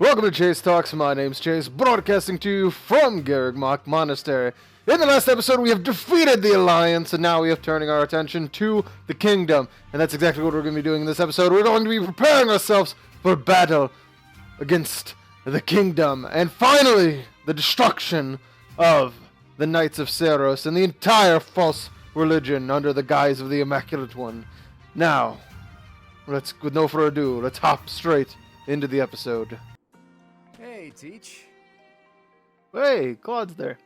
Welcome to Chase Talks. My name's Chase, broadcasting to you from Garrigmock Monastery. In the last episode, we have defeated the Alliance, and now we have turning our attention to the Kingdom. And that's exactly what we're going to be doing in this episode. We're going to be preparing ourselves for battle against the Kingdom. And finally, the destruction of the Knights of Seros and the entire false religion under the guise of the Immaculate One. Now, with no further ado, let's hop straight into the episode. Hey, Teach. Hey, Claude's there.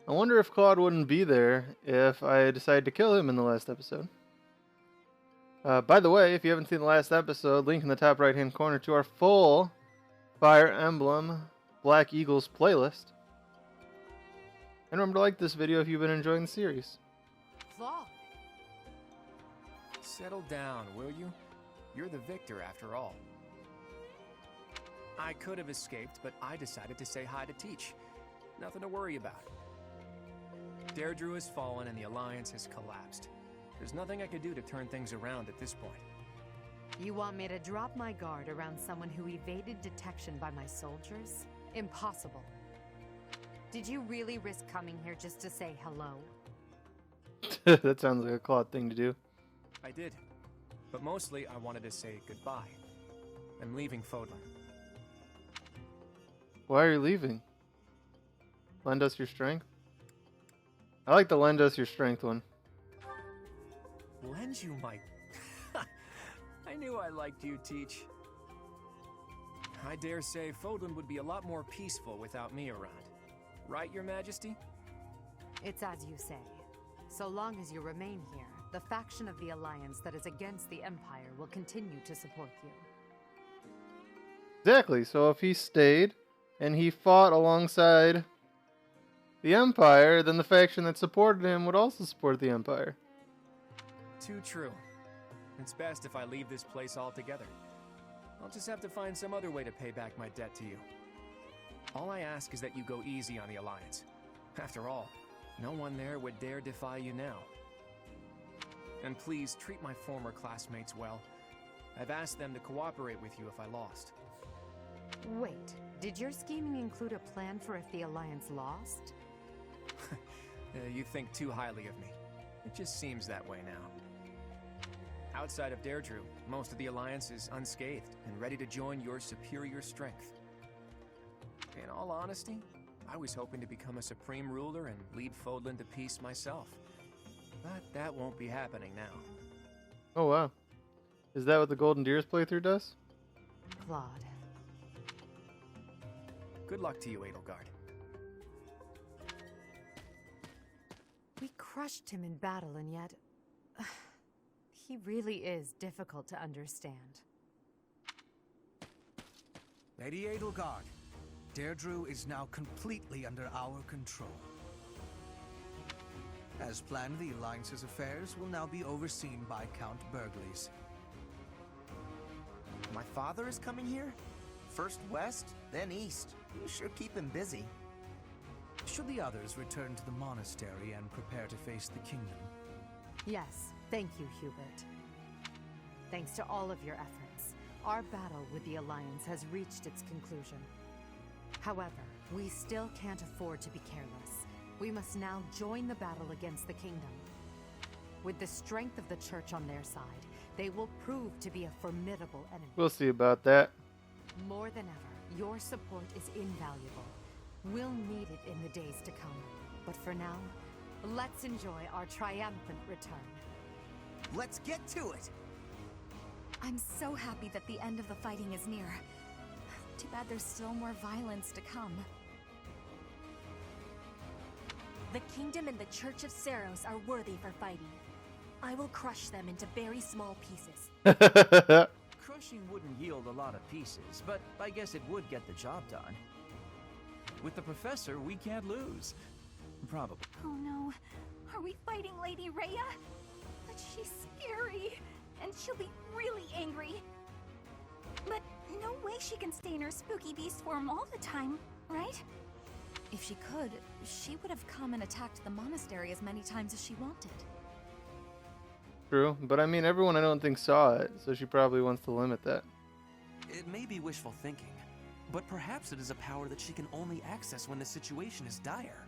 I wonder if Claude wouldn't be there if I decided to kill him in the last episode. By the way, if you haven't seen the last episode, link in the top right-hand corner to our full Fire Emblem Black Eagles playlist. And remember to like this video if you've been enjoying the series. Claude. Settle down, will you? You're the victor after all. I could have escaped, but I decided to say hi to Teach. Nothing to worry about. Deirdre has fallen and the Alliance has collapsed. There's nothing I could do to turn things around at this point. You want me to drop my guard around someone who evaded detection by my soldiers? Impossible. Did you really risk coming here just to say hello? That sounds like a Claude thing to do. I did. But mostly I wanted to say goodbye. I'm leaving Fodlan. Why are you leaving? Lend us your strength? I like the lend us your strength one. Lend you my... I knew I liked you, Teach. I dare say Fodlan would be a lot more peaceful without me around. Right, Your Majesty? It's as you say. So long as you remain here, the faction of the Alliance that is against the Empire will continue to support you. Exactly, so if he stayed and he fought alongside the Empire, then the faction that supported him would also support the Empire. Too true. It's best if I leave this place altogether. I'll just have to find some other way to pay back my debt to you. All I ask is that you go easy on the Alliance. After all, no one there would dare defy you now. And please treat my former classmates well. I've asked them to cooperate with you if I lost. Wait, did your scheming include a plan for if the Alliance lost? You think too highly of me. It just seems that way now. Outside of Deirdre, most of the Alliance is unscathed and ready to join your superior strength. In all honesty, I was hoping to become a supreme ruler and lead Fodlan to peace myself. But that won't be happening now. Oh wow. Is that what the Golden Deers playthrough does? Claude. Good luck to you, Edelgard. We crushed him in battle, and yet... he really is difficult to understand. Lady Edelgard, Deirdre is now completely under our control. As planned, the Alliance's affairs will now be overseen by Count Burgleys. My father is coming here? First west, then east. You sure keep him busy. Should the others return to the monastery and prepare to face the kingdom? Yes, thank you, Hubert. Thanks to all of your efforts, our battle with the Alliance has reached its conclusion. However, we still can't afford to be careless. We must now join the battle against the Kingdom. With the strength of the Church on their side, they will prove to be a formidable enemy. We'll see about that. More than ever, your support is invaluable. We'll need it in the days to come. But for now, let's enjoy our triumphant return. Let's get to it! I'm so happy that the end of the fighting is near. Too bad there's still more violence to come. The Kingdom and the Church of Seros are worthy for fighting. I will crush them into very small pieces. Crushing wouldn't yield a lot of pieces, but I guess it would get the job done. With the Professor, we can't lose. Probably. Oh no, are we fighting Lady Rhea? But she's scary, and she'll be really angry. But no way she can stay in her spooky beast form all the time, right? If she could, she would have come and attacked the monastery as many times as she wanted. True, but I mean, everyone I don't think saw it, so she probably wants to limit that. It may be wishful thinking, But perhaps it is a power that she can only access when the situation is dire.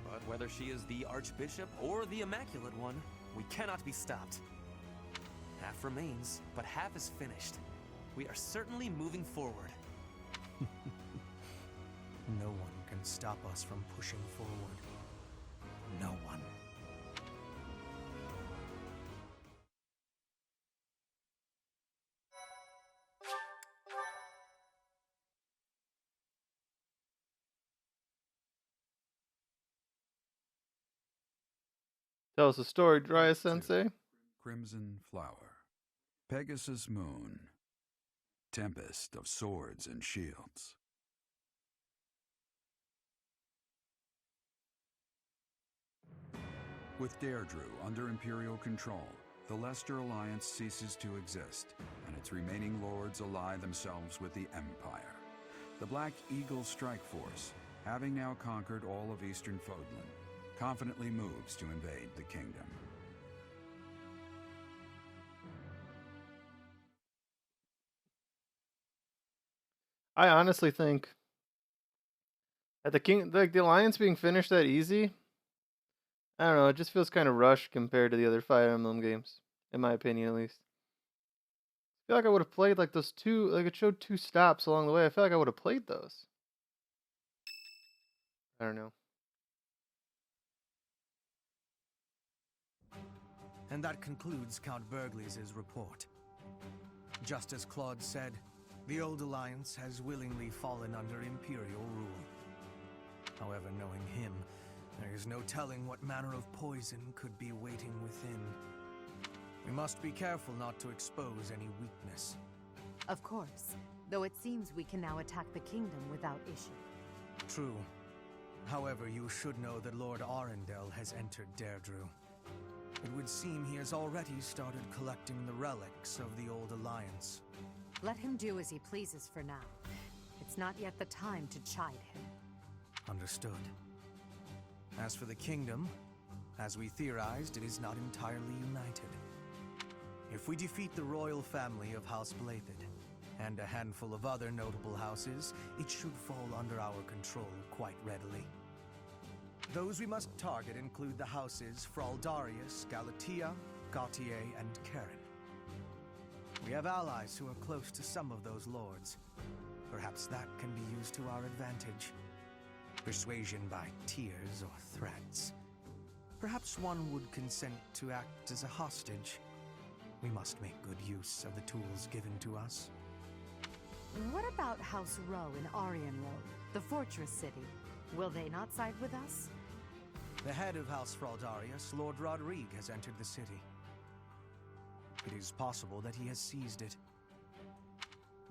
But whether she is the Archbishop or the Immaculate One, we cannot be stopped. Half remains, but half is finished. We are certainly moving forward. No one can stop us from pushing forward. No one. Tell us a story, Dryas Sensei. Crimson Flower, Pegasus Moon, Tempest of Swords and Shields. With Deirdre under Imperial control, the Leicester Alliance ceases to exist, and its remaining lords ally themselves with the Empire. The Black Eagle Strike Force, having now conquered all of Eastern Fodlan, confidently moves to invade the kingdom. I honestly think that the alliance being finished that easy, I don't know, it just feels kind of rushed compared to the other Fire Emblem games, in my opinion at least. I feel like I would have played like those two, like it showed 2 stops along the way. I feel like I would have played those. I don't know. And that concludes Count Burgley's report. Just as Claude said, the old alliance has willingly fallen under Imperial rule. However, knowing him, there is no telling what manner of poison could be waiting within. We must be careful not to expose any weakness. Of course, though it seems we can now attack the kingdom without issue. True. However, you should know that Lord Arundel has entered Deirdre. It would seem he has already started collecting the relics of the old alliance. Let him do as he pleases for now. It's not yet the time to chide him. Understood. As for the kingdom, as we theorized, it is not entirely united. If we defeat the royal family of House Blathed, and a handful of other notable houses, it should fall under our control quite readily. Those we must target include the houses Fraldarius, Galatea, Gautier, and Karen. We have allies who are close to some of those lords. Perhaps that can be used to our advantage. Persuasion by tears or threats. Perhaps one would consent to act as a hostage. We must make good use of the tools given to us. What about House Rowe in Aryan Road, the fortress city? Will they not side with us? The head of House Fraldarius, Lord Rodrigue, has entered the city. It is possible that he has seized it.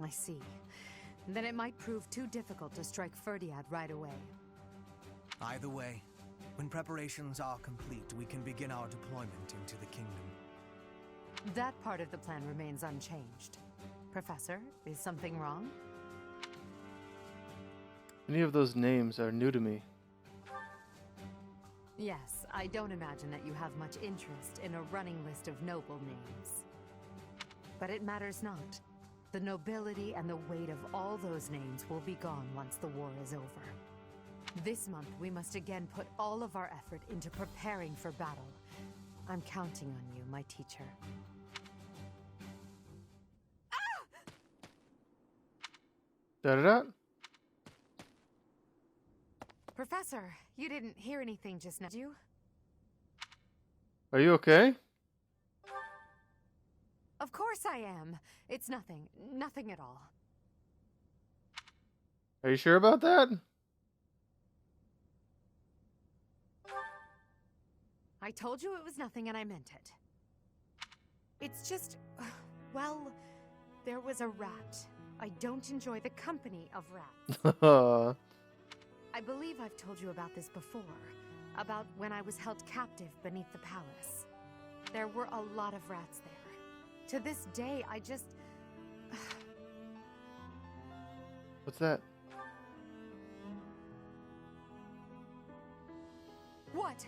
I see. Then it might prove too difficult to strike Ferdiad right away. Either way, when preparations are complete, we can begin our deployment into the kingdom. That part of the plan remains unchanged. Professor, is something wrong? Any of those names are new to me. Yes, I don't imagine that you have much interest in a running list of noble names. But it matters not. The nobility and the weight of all those names will be gone once the war is over. This month, we must again put all of our effort into preparing for battle. I'm counting on you, my teacher. Da-da-da. Professor, you didn't hear anything just now, did you? Are you okay? Of course I am. It's nothing. Nothing at all. Are you sure about that? I told you it was nothing and I meant it. It's just, well, there was a rat. I don't enjoy the company of rats. I believe I've told you about this before. About when I was held captive beneath the palace. There were a lot of rats there. To this day, I just... What's that? What?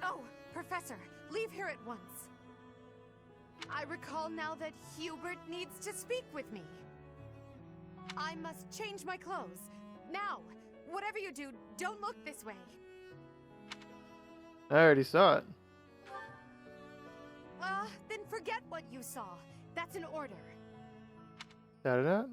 Oh, Professor, leave here at once. I recall now that Hubert needs to speak with me. I must change my clothes. Now! Whatever you do, don't look this way. I already saw it. Then forget what you saw. That's an order. Got it out?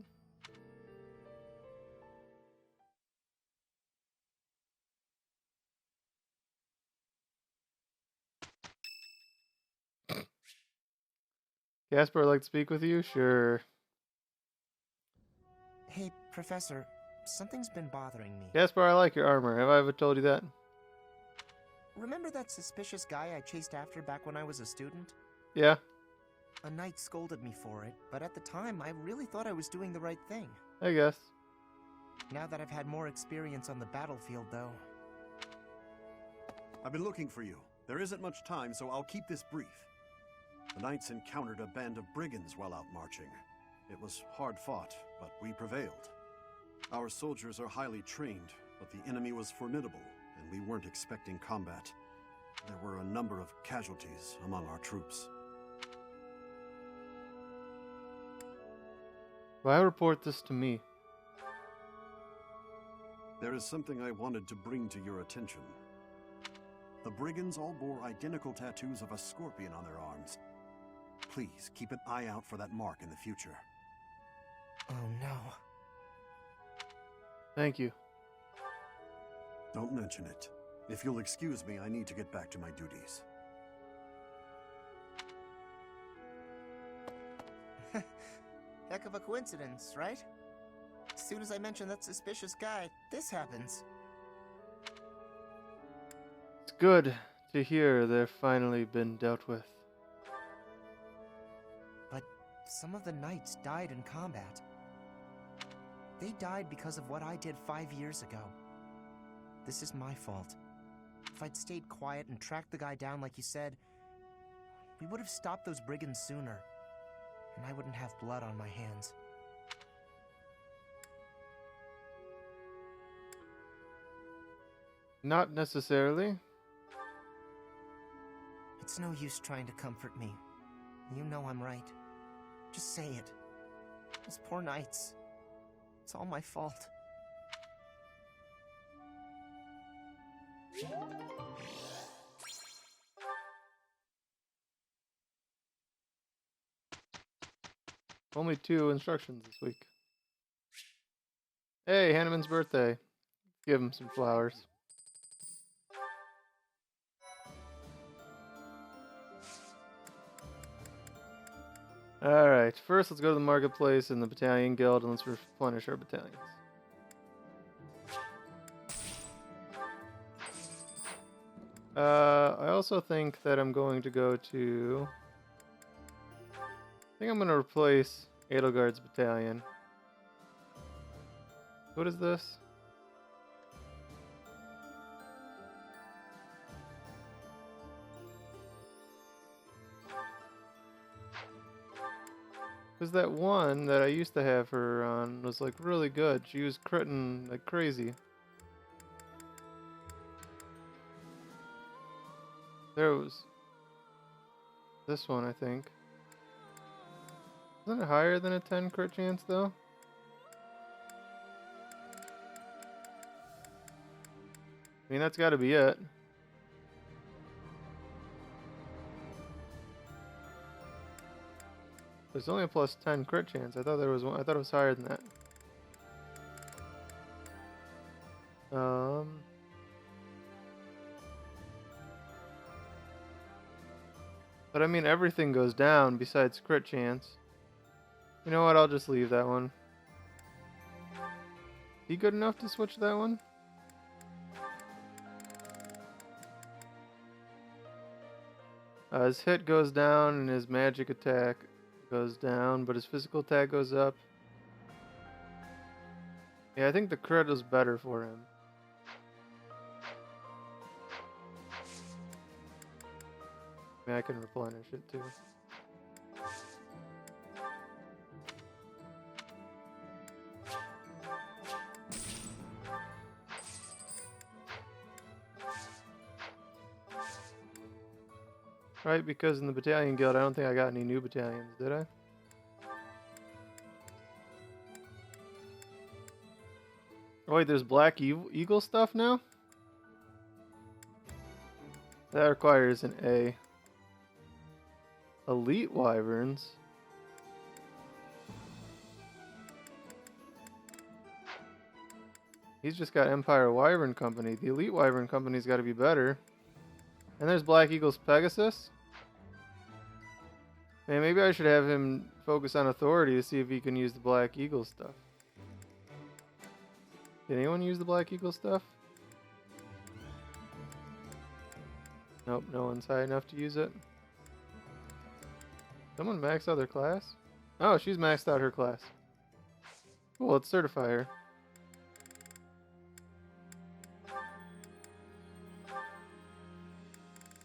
Casper, I'd like to speak with you? Sure. Hey, Professor, something's been bothering me. Casper, I like your armor. Have I ever told you that? Remember that suspicious guy I chased after back when I was a student? Yeah. A knight scolded me for it, but at the time I really thought I was doing the right thing. I guess. Now that I've had more experience on the battlefield, though... I've been looking for you. There isn't much time, so I'll keep this brief. The knights encountered a band of brigands while out marching. It was hard fought, but we prevailed. Our soldiers are highly trained, but the enemy was formidable, and we weren't expecting combat. There were a number of casualties among our troops. Why report this to me? There is something I wanted to bring to your attention. The brigands all bore identical tattoos of a scorpion on their arms. Please keep an eye out for that mark in the future. Oh no. Thank you. Don't mention it. If you'll excuse me, I need to get back to my duties. Heck of a coincidence, right? As soon as I mention that suspicious guy, this happens. It's good to hear they've finally been dealt with. But some of the knights died in combat. They died because of what I did 5 years ago. This is my fault. If I'd stayed quiet and tracked the guy down like you said, we would have stopped those brigands sooner, and I wouldn't have blood on my hands. Not necessarily. It's no use trying to comfort me. You know I'm right. Just say it. Those poor knights. It's all my fault. Only 2 instructions this week. Hey, Hanneman's birthday. Give him some flowers. Alright, first let's go to the marketplace in the battalion guild and let's replenish our battalions. I also think that I'm going to go to... I think I'm going to replace Edelgard's battalion. What is this? Because that one that I used to have her on was like really good. She was critting like crazy. There was this one, I think. Isn't it higher than a 10 crit chance though? I mean, that's got to be it. There's only a plus 10 crit chance. I thought there was one. I thought it was higher than that. But I mean, everything goes down besides crit chance. You know what? I'll just leave that one. He good enough to switch that one? His hit goes down and his magic attack goes down, but his physical attack goes up. Yeah, I think the crit is better for him. I mean, I can replenish it too. Right, because in the battalion guild, I don't think I got any new battalions, did I? Oh wait, there's black eagle stuff now? That requires an A. Elite wyverns. He's just got Empire Wyvern Company. The Elite Wyvern Company's got to be better. And there's Black Eagle's Pegasus. Man, maybe I should have him focus on authority to see if he can use the Black Eagle stuff. Did anyone use the Black Eagle stuff? Nope, no one's high enough to use it. Someone maxed out their class? Oh, she's maxed out her class. Cool, let's certify her.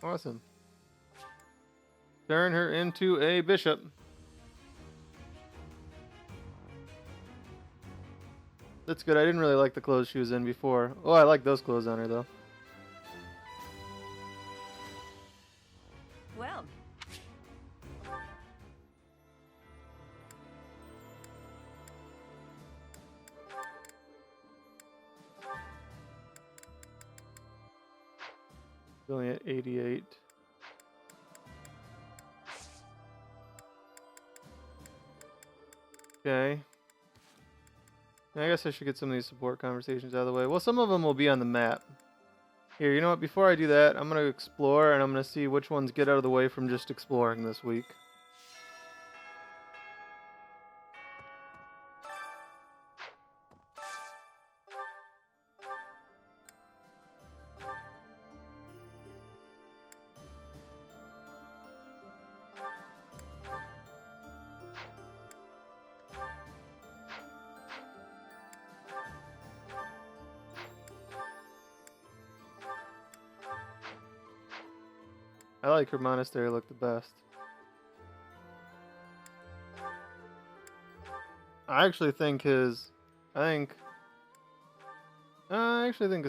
Awesome. Turn her into a bishop. That's good. I didn't really like the clothes she was in before. Oh, I like those clothes on her, though. Well, Only at 88. Okay. I guess I should get some of these support conversations out of the way. Well, some of them will be on the map. Here, you know what? Before I do that, I'm going to explore, and I'm going to see which ones get out of the way from just exploring this week. I like her monastery look the best. I actually think his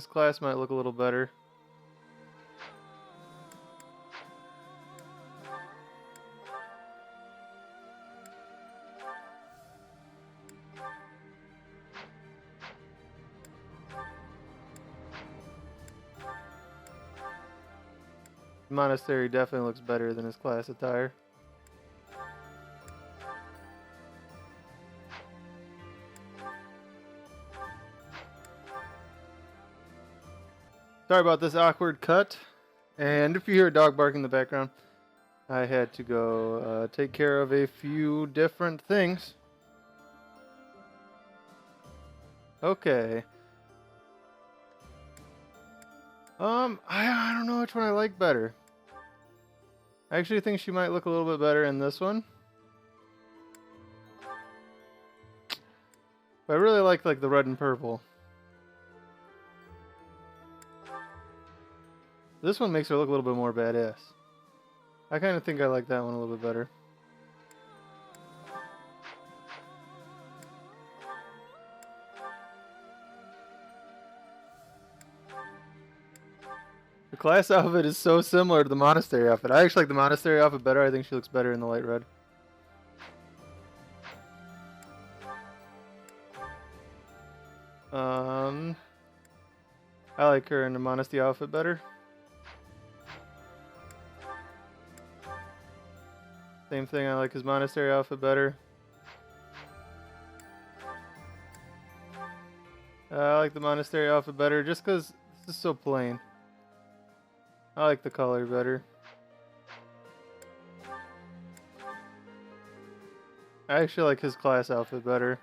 class might look a little better. Monastery definitely looks better than his class attire. Sorry about this awkward cut. And if you hear a dog bark in the background, I had to go take care of a few different things. Okay. I don't know which one I like better. I actually think she might look a little bit better in this one. But I really like the red and purple. This one makes her look a little bit more badass. I kind of think I like that one a little bit better. The class outfit is so similar to the monastery outfit. I actually like the monastery outfit better. I think she looks better in the light red. I like her in the monastery outfit better. Same thing, I like his monastery outfit better. I like the monastery outfit better just because this is so plain. I like the color better. I actually like his class outfit better.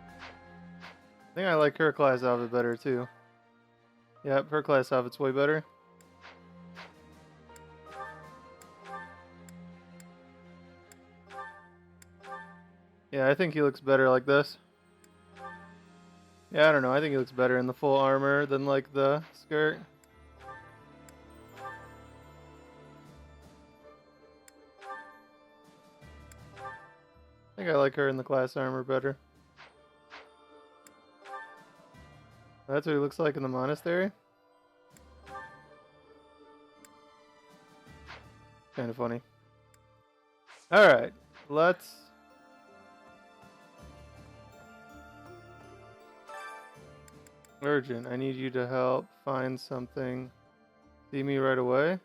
I think I like her class outfit better too. Yep, her class outfit's way better. Yeah, I think he looks better like this. Yeah, I don't know. I think he looks better in the full armor than like the skirt. I think I like her in the class armor better. That's what he looks like in the monastery. Kind of funny. Alright, let's... Urgent. I need you to help find something. See me right away.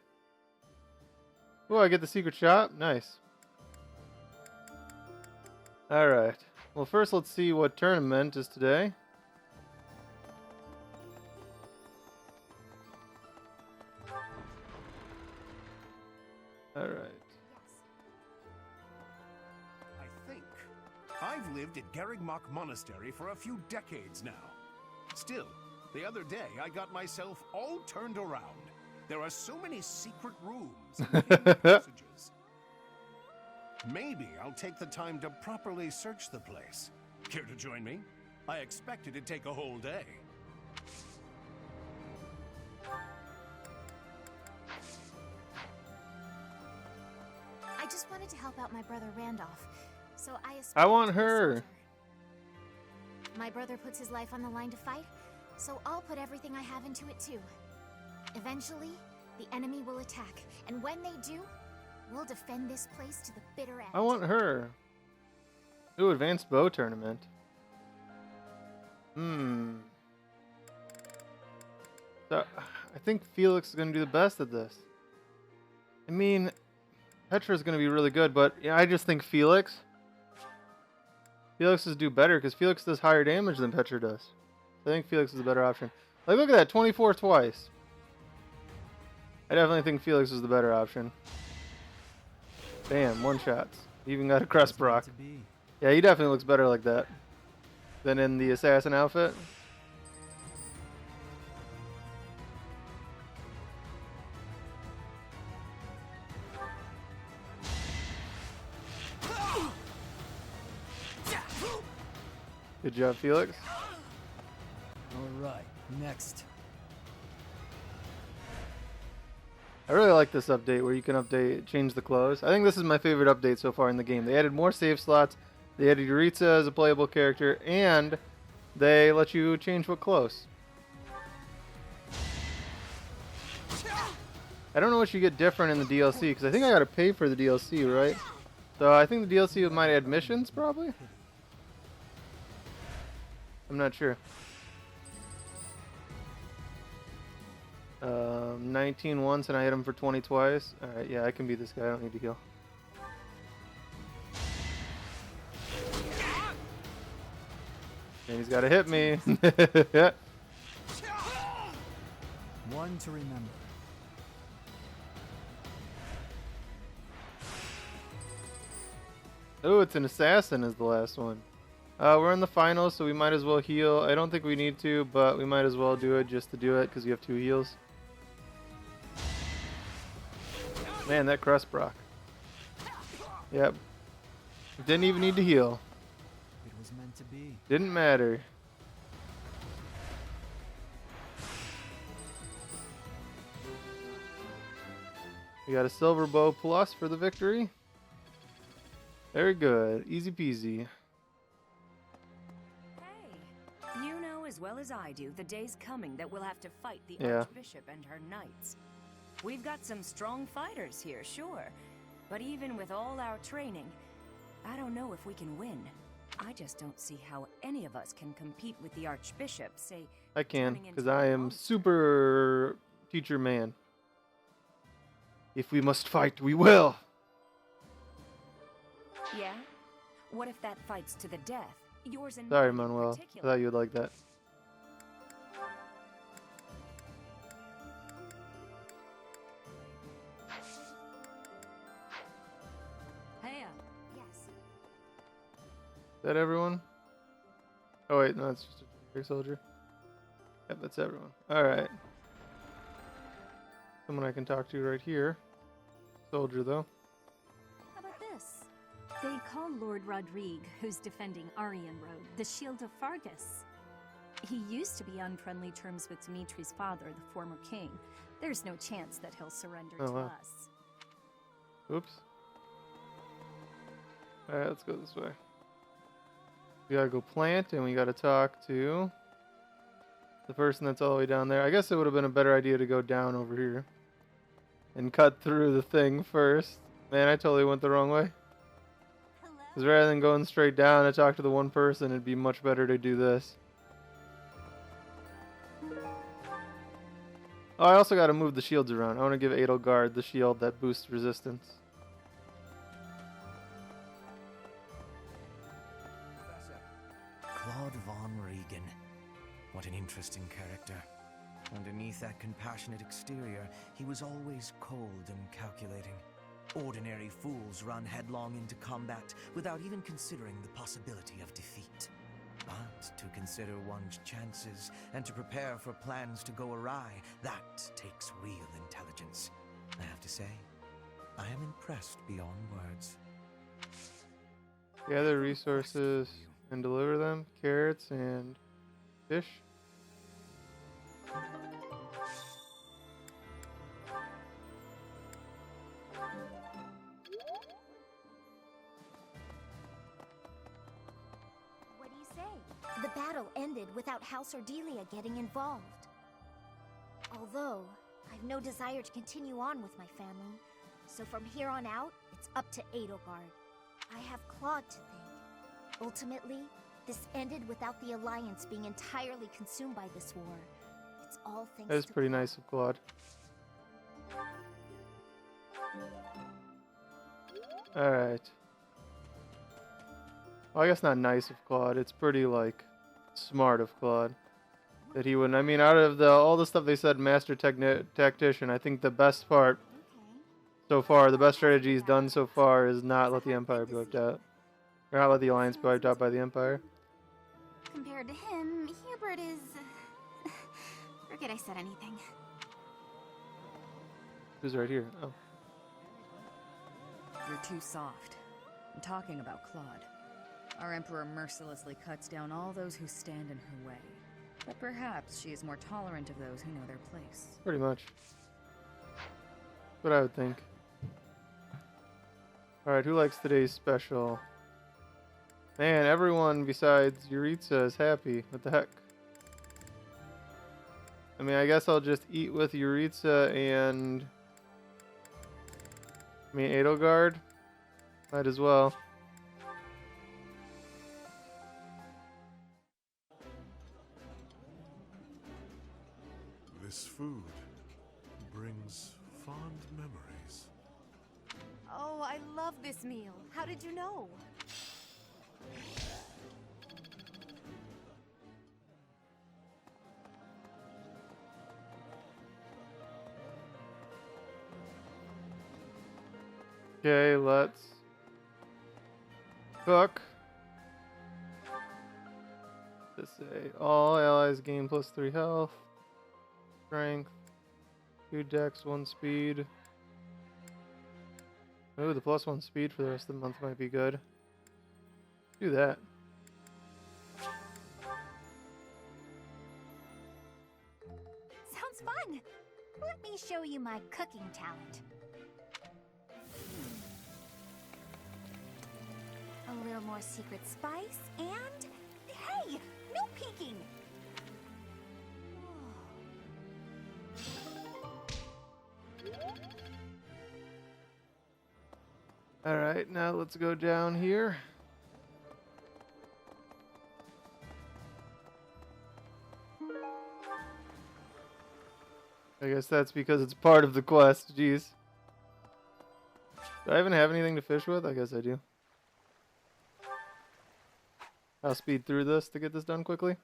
Oh, I get the secret shop? Nice. Alright. Well, first let's see what tournament is today. Alright. I think. I've lived at Garrigmach Monastery for a few decades now. Still, the other day I got myself all turned around. There are so many secret rooms and hidden passages. Maybe I'll take the time to properly search the place. Care to join me? I expect it'd take a whole day. I just wanted to help out my brother Randolph, so I want her. My brother puts his life on the line to fight, so I'll put everything I have into it too. Eventually, the enemy will attack, and when they do, we'll defend this place to the bitter end. I want her. Ooh, advanced bow tournament. So, I think Felix is going to do the best at this. I mean, Petra's going to be really good, but yeah, I just think Felix is do better because Felix does higher damage than Petra does. I think Felix is a better option. Like, look at that, 24 twice. I definitely think Felix is the better option. Bam, one shots. Even got a crest proc. Yeah, he definitely looks better like that than in the assassin outfit. Good job, Felix. Alright, next. I really like this update where you can change the clothes. I think this is my favorite update so far in the game. They added more save slots, they added Yuritsa as a playable character, and they let you change what clothes. I don't know what you get different in the DLC, because I think I gotta pay for the DLC, right? So I think the DLC might add missions, probably? I'm not sure. 19 once and I hit him for 20 twice. Alright, yeah, I can beat this guy. I don't need to heal. And he's got to hit me. One to remember. Oh, it's an assassin is the last one. We're in the finals, so we might as well heal. I don't think we need to, but we might as well do it just to do it because you have 2 heals. Man, that crest proc. Yep. Didn't even need to heal. It was meant to be. Didn't matter. We got a silver bow plus for the victory. Very good. Easy peasy. Hey, you know as well as I do the day's coming that we'll have to fight the Archbishop and her knights. We've got some strong fighters here, sure. But even with all our training, I don't know if we can win. I just don't see how any of us can compete with the Archbishop, say... I can, because I am super teacher man. If we must fight, we will! Yeah? What if that fight's to the death? Yours and Sorry, mine in Manuel. I particular. thought you would like that. Is that everyone? Oh wait, no, it's just a junior soldier. Yep, that's everyone. Alright. Someone I can talk to right here. Soldier, though. How about this? They call Lord Rodrigue, who's defending Aryan Road, the Shield of Fargus. He used to be on friendly terms with Dimitri's father, the former king. There's no chance that he'll surrender to wow. us. Oops. Alright, let's go this way. We gotta go plant, and we gotta talk to the person that's all the way down there. I guess it would have been a better idea to go down over here and cut through the thing first. Man, I totally went the wrong way. Because rather than going straight down to talk to the one person, it'd be much better to do this. Oh, I also got to move the shields around. I want to give Edelgard the shield that boosts resistance. Claude von Regan. What an interesting character. Underneath that compassionate exterior, he was always cold and calculating. Ordinary fools run headlong into combat without even considering the possibility of defeat. But to consider one's chances and to prepare for plans to go awry, that takes real intelligence. I have to say, I am impressed beyond words. Gather resources and deliver them. Carrots and fish. What do you say? The battle ended without House Ordelia getting involved. Although, I've no desire to continue on with my family, so from here on out, it's up to Edelgard. I have Claude to thank. Ultimately, this ended without the Alliance being entirely consumed by this war. It's all thanks That is to pretty nice of Claude. Alright. Well, I guess not nice of Claude. It's pretty, like, smart of Claude. That he wouldn't... I mean, out of all the stuff they said, Master Tactician, I think the best part so far, the best strategy he's done so far is not let the Empire be wiped out. Or not let the Alliance be wiped out by the Empire. Compared to him, Hubert is... Forget I said anything. Who's right here? Oh. You're too soft. I'm talking about Claude. Our Emperor mercilessly cuts down all those who stand in her way. But perhaps she is more tolerant of those who know their place. Pretty much. That's what I would think. Alright, who likes today's special? Man, everyone besides Yuritsa is happy. What the heck? I mean, I guess I'll just eat with Yuritsa and... I mean, Edelgard? Might as well. This food brings fond memories. Oh, I love this meal. How did you know? Okay, let's cook. Let's say all allies gain +3 health, strength, 2 dex, 1 speed. Ooh, the +1 speed for the rest of the month might be good. Do that. Sounds fun! Let me show you my cooking talent. A little more secret spice, and... Hey! No peeking! Alright, now let's go down here. I guess that's because it's part of the quest. Jeez. Do I even have anything to fish with? I guess I do. I'll speed through this to get this done quickly.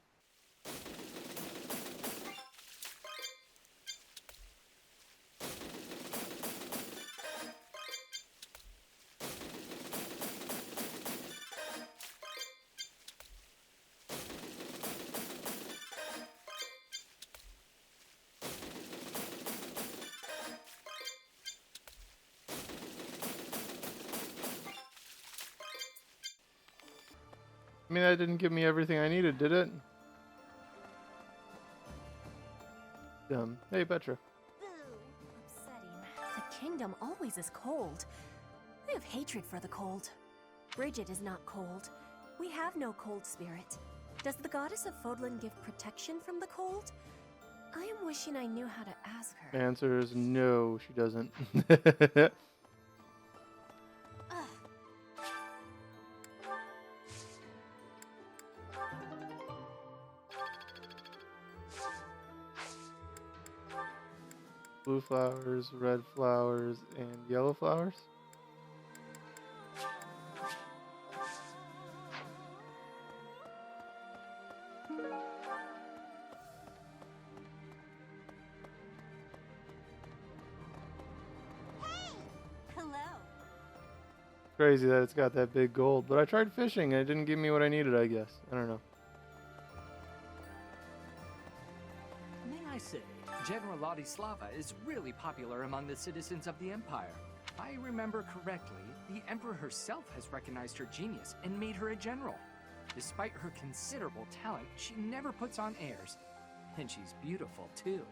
I mean, that didn't give me everything I needed, did it? Dumb. Hey, Petra. The kingdom always is cold. I have hatred for the cold. Bridget is not cold. We have no cold spirit. Does the goddess of Fodlan give protection from the cold? I am wishing I knew how to ask her. The answer is no, she doesn't. Blue flowers, red flowers, and yellow flowers. Hello. Crazy that it's got that big gold, but I tried fishing and it didn't give me what I needed, I guess. I don't know. May I say, General Ladislava is really popular among the citizens of the Empire. If I remember correctly, the Emperor herself has recognized her genius and made her a general. Despite her considerable talent, she never puts on airs. And she's beautiful, too.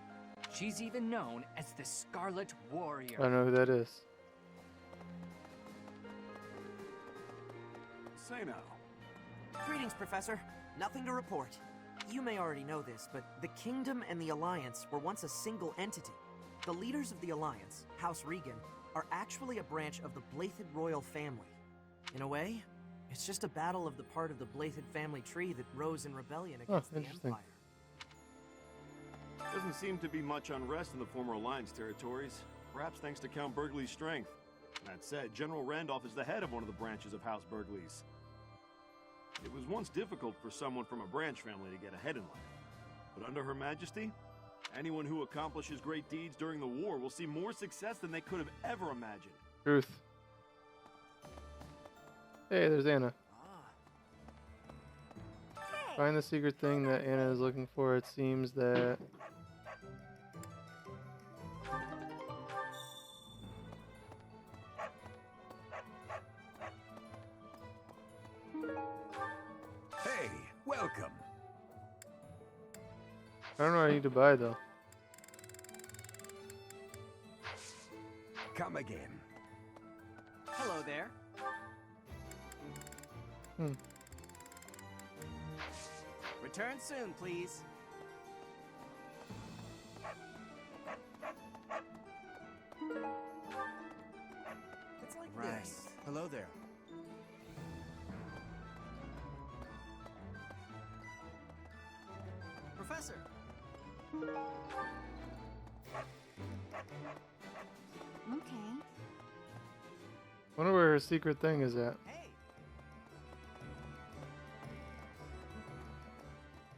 She's even known as the Scarlet Warrior. I don't know who that is. Say now. Greetings, Professor. Nothing to report. You may already know this, but the Kingdom and the Alliance were once a single entity. The leaders of the Alliance, House Regan, are actually a branch of the Blythed royal family. In a way, it's just a battle of the part of the Blythed family tree that rose in rebellion against the Empire. Doesn't seem to be much unrest in the former Alliance territories, perhaps thanks to Count Burgley's strength. That said, General Randolph is the head of one of the branches of House Burgley's. It was once difficult for someone from a branch family to get ahead in life. But under Her Majesty, anyone who accomplishes great deeds during the war will see more success than they could have ever imagined. Truth. Hey, there's Anna. Find the secret thing that Anna is looking for. It seems that... Hey, welcome. I don't know what I need to buy, though. Come again. Hello there. Return soon, please. It's like this. Hello there. Professor. Okay. Wonder where her secret thing is at.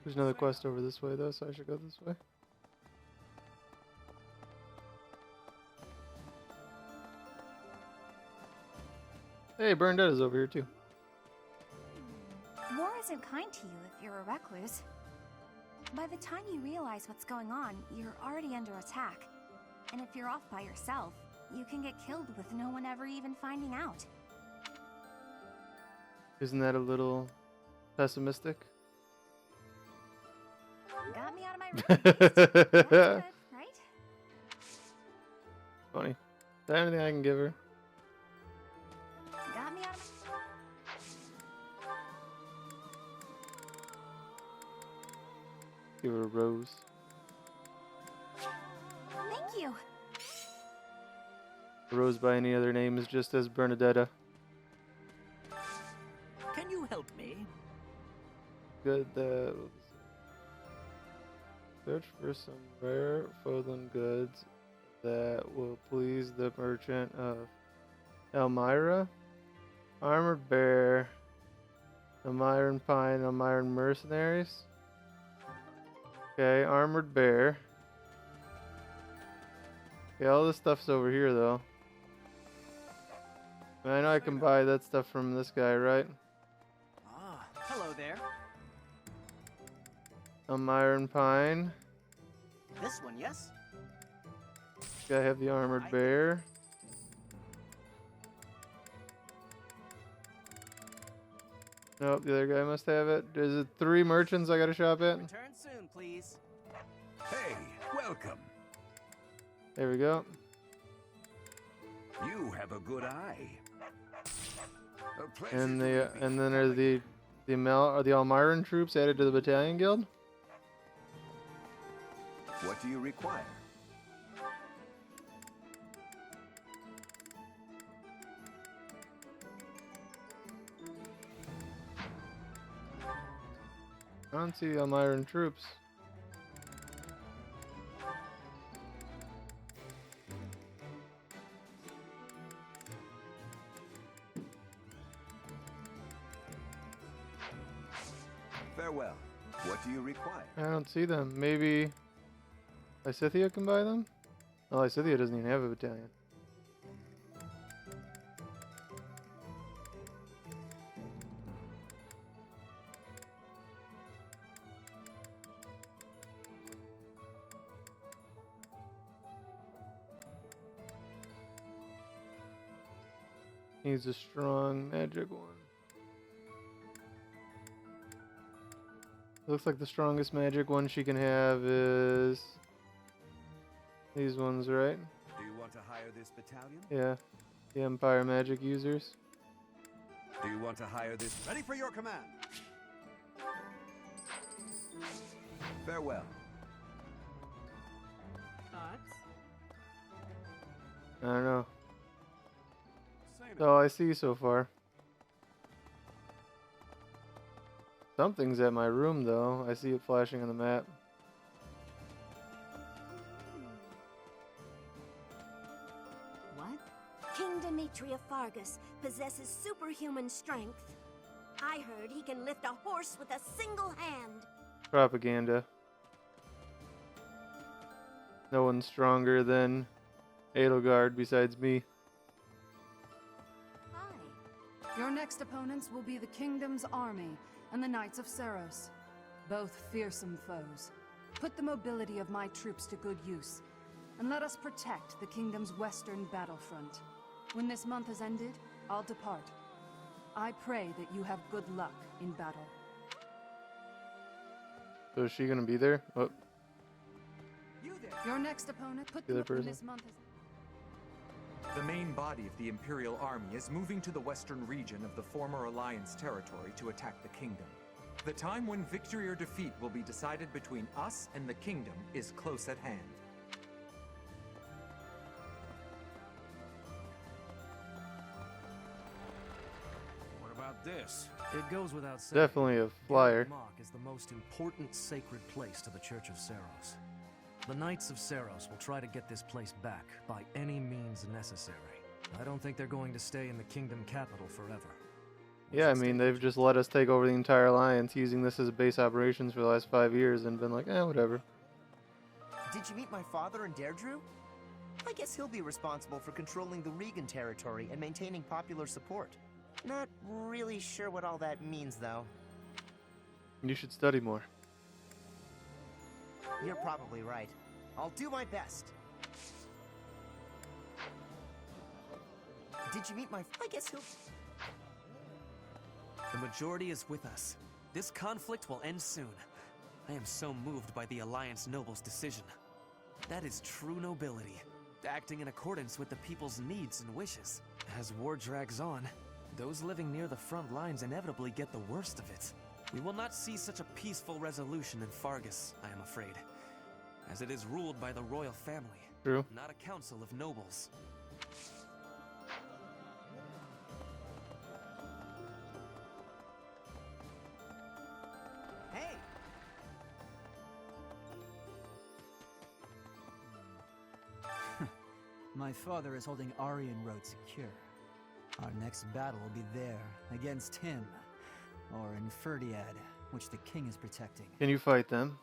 There's another quest over this way, though, so I should go this way. Hey, Bernadette is over here, too. War isn't kind to you if you're a recluse. By the time you realize what's going on, you're already under attack. And if you're off by yourself, you can get killed with no one ever even finding out. Isn't that a little pessimistic? Got me out of my room. That's good, right? Funny. Is there anything I can give her? Got me out of Give her a rose. Thank you. A rose by any other name is just as Bernadetta. Can you help me? Good. Search for some rare Fodlan goods that will please the merchant of Elmira. Armored Bear. Elmiran Pine. Elmiran Mercenaries. Okay, Armored Bear. Okay, all this stuff's over here, though. I know I can buy that stuff from this guy, right? Ah, hello there. Elmiran Pine. This one, yes? I have the Armored Bear. Nope, the other guy must have it. Is it 3 merchants I gotta shop at? Return soon, please. Hey, welcome. There we go. You have a good eye. A pleasure And to then are the Elmiran troops added to the battalion guild? What do you require? I don't see the Elmiran troops. Farewell. What do you require? I don't see them. Maybe Lysithea can buy them? Oh, Lysithea doesn't even have a battalion. He's a strong magic one. Looks like the strongest magic one she can have is these ones, right? Do you want to hire this battalion? Yeah, the Empire magic users. Do you want to hire this? Ready for your command. Farewell. Thoughts? I don't know. So I see so far. Something's at my room though. I see it flashing on the map. What? King Dimitri of Fargus possesses superhuman strength. I heard he can lift a horse with a single hand. Propaganda. No one's stronger than Edelgard besides me. Your next opponents will be the Kingdom's army and the Knights of Seiros. Both fearsome foes. Put the mobility of my troops to good use, and let us protect the Kingdom's western battlefront. When this month has ended, I'll depart. I pray that you have good luck in battle. So is she gonna be there? Oh. Your next opponent, put The them other when person? this month has The main body of the Imperial Army is moving to the western region of the former Alliance territory to attack the Kingdom. The time when victory or defeat will be decided between us and the Kingdom is close at hand. What about this? It goes without saying. Definitely a flyer. Mach is the most important sacred place to the Church of Seiros. The Knights of Seiros will try to get this place back by any means necessary. I don't think they're going to stay in the Kingdom capital forever. Yeah, I mean, they've just let us take over the entire alliance using this as base operations for the last 5 years and been like, whatever. Did you meet my father in Deirdre? I guess he'll be responsible for controlling the Regan territory and maintaining popular support. Not really sure what all that means, though. You should study more. You're probably right. I'll do my best. Did you meet my... I guess he'll... The majority is with us. This conflict will end soon. I am so moved by the Alliance Noble's decision. That is true nobility, acting in accordance with the people's needs and wishes. As war drags on, those living near the front lines inevitably get the worst of it. We will not see such a peaceful resolution in Fargus, I am afraid, as it is ruled by the royal family, True. not a council of nobles. Hey! My father is holding Aryan Road secure. Our next battle will be there, against him, or in Ferdiad, which the king is protecting. Can you fight them?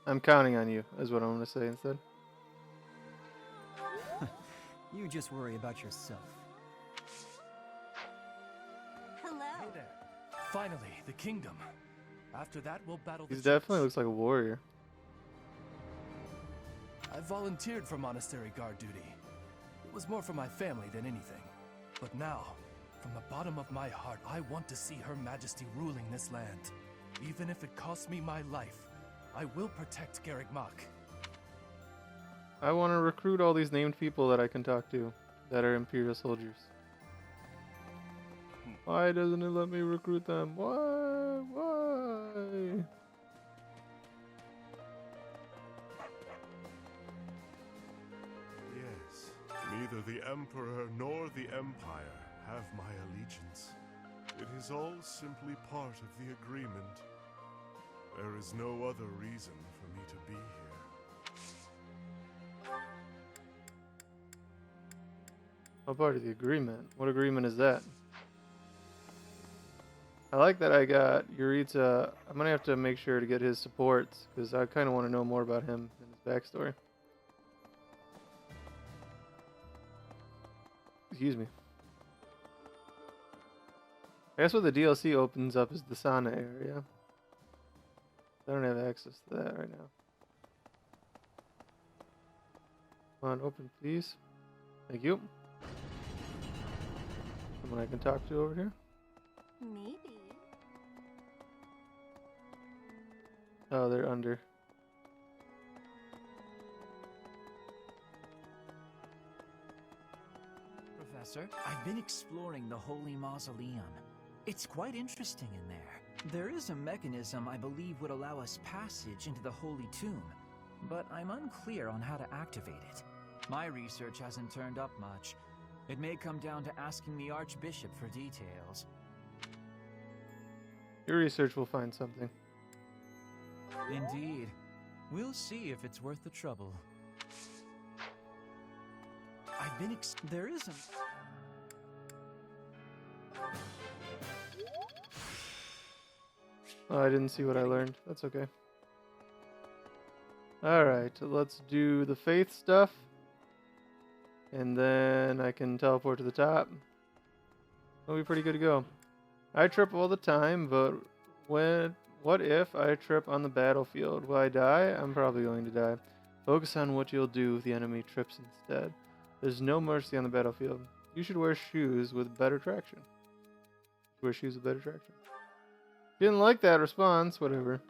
I'm counting on you, is what I'm going to say instead. You just worry about yourself. Hello. Hey there. Finally, the kingdom. After that, we'll battle the He definitely looks like a warrior. I volunteered for monastery guard duty. It was more for my family than anything. But now, from the bottom of my heart, I want to see Her Majesty ruling this land. Even if it costs me my life, I will protect Garreg Mach. I want to recruit all these named people that I can talk to that are Imperial soldiers. Why doesn't it let me recruit them? Why? Why? Yes, neither the Emperor nor the Empire have my allegiance. It is all simply part of the agreement. There is no other reason for me to be here. What part of the agreement? What agreement is that? I like that I got Yuritsa. I'm gonna have to make sure to get his supports because I kind of want to know more about him and his backstory. Excuse me. I guess what the DLC opens up is the sauna area. I don't have access to that right now. Come on, open please. Thank you. Someone I can talk to over here? Maybe. Oh, they're under. Professor, I've been exploring the Holy Mausoleum. It's quite interesting in there. There is a mechanism I believe would allow us passage into the Holy Tomb, but I'm unclear on how to activate it. My research hasn't turned up much. It may come down to asking the Archbishop for details. Your research will find something. Indeed. We'll see if it's worth the trouble. I've been there isn't. Oh, I didn't see what I learned. That's okay. Alright, let's do the faith stuff. And then I can teleport to the top. That'll be pretty good to go. I trip all the time, but what if I trip on the battlefield? Will I die? I'm probably going to die. Focus on what you'll do if the enemy trips instead. There's no mercy on the battlefield. You should wear shoes with better traction. Wear shoes with better traction. Didn't like that response, whatever.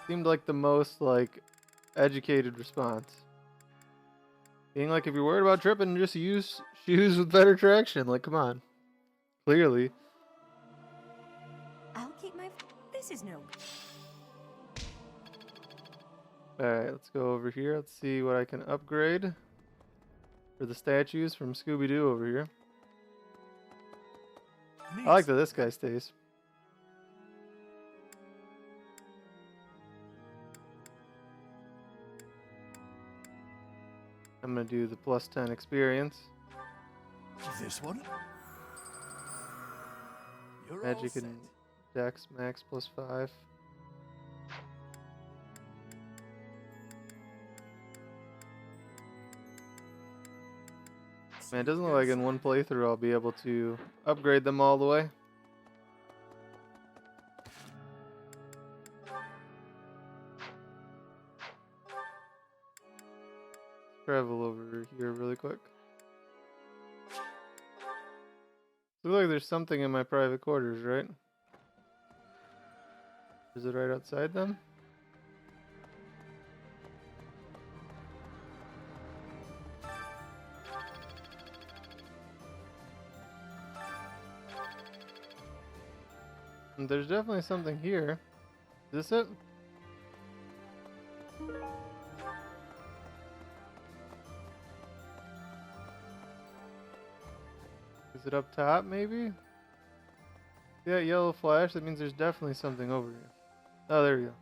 Seemed like the most, educated response. Being like, if you're worried about tripping, just use shoes with better traction. Like, come on. Clearly. I'll keep my... This is no... Alright, let's go over here. Let's see what I can upgrade for the statues from Scooby-Doo over here. I like that this guy stays. I'm going to do the plus 10 experience. This one? You're Magic and Dex max plus 5. Man, it doesn't look like in one playthrough I'll be able to upgrade them all the way. Travel over here really quick. Looks like there's something in my private quarters, right? Is it right outside them? There's definitely something here. Is this it? Is it up top, maybe? Yeah, yellow flash. That means there's definitely something over here. Oh, there we go.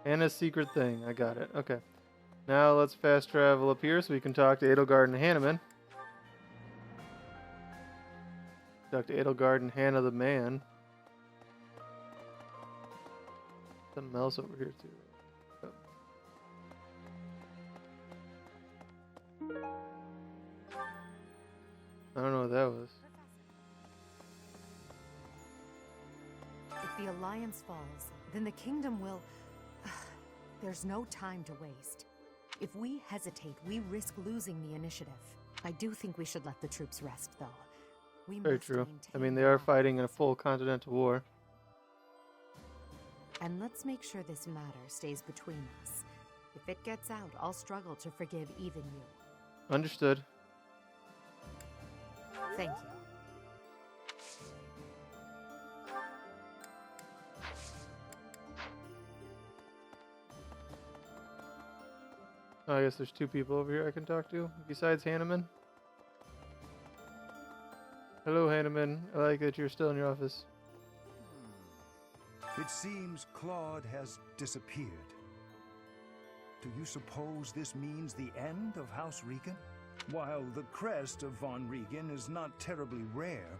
Anna's secret thing. I got it. Okay. Now let's fast travel up here so we can talk to Edelgard and Hanneman. Talk to Edelgard and Hannah the man. Something else over here too. Oh. I don't know what that was. If the Alliance falls, then the kingdom will... There's no time to waste. If we hesitate, we risk losing the initiative. I do think we should let the troops rest, though. We Very must true. I maintain mean, they are fighting in a full continental war. And let's make sure this matter stays between us. If it gets out, I'll struggle to forgive even you. Understood. Thank you. Oh, I guess there's two people over here I can talk to, besides Hanneman. Hello, Hanneman. I like that you're still in your office. It seems Claude has disappeared. Do you suppose this means the end of House Regan? While the crest of von Regan is not terribly rare,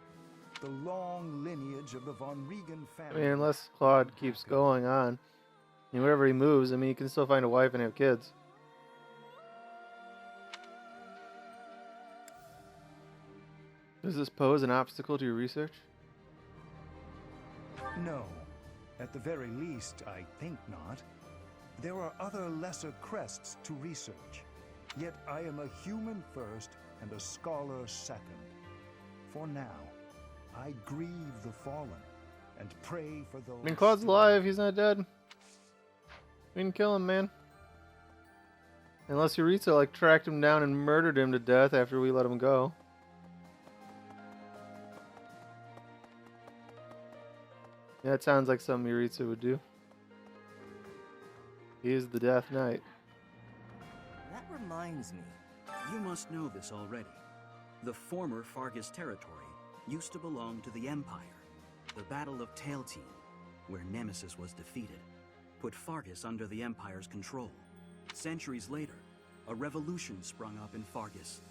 the long lineage of the von Regan I family... mean, unless Claude keeps going on. I mean, wherever he moves, I mean, he can still find a wife and have kids. Does this pose an obstacle to your research? No. At the very least, I think not. There are other lesser crests to research. Yet I am a human first and a scholar second. For now, I grieve the fallen and pray for those... I mean, Claude's alive. He's not dead. We can kill him, man. Unless Yuritsa, like, tracked him down and murdered him to death after we let him go. Yeah, that sounds like something Yuritsa would do. He is the Death Knight. That reminds me. You must know this already. The former Fargus territory used to belong to the Empire. The Battle of Tailtean, where Nemesis was defeated, put Fargus under the Empire's control. Centuries later, a revolution sprung up in Fargus,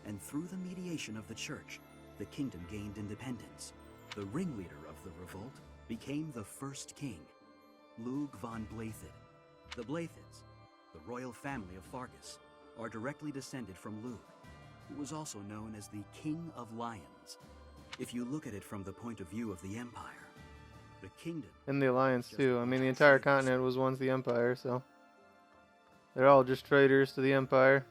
and through the mediation of the Church, the kingdom gained independence. The ringleader of the revolt became the first king, Lug von Blathid. The Blathids, the royal family of Fargus, are directly descended from Lug, who was also known as the King of Lions. If you look at it from the point of view of the Empire, the kingdom... And the Alliance, too. I mean, the entire continent was once the Empire, so... They're all just traitors to the Empire.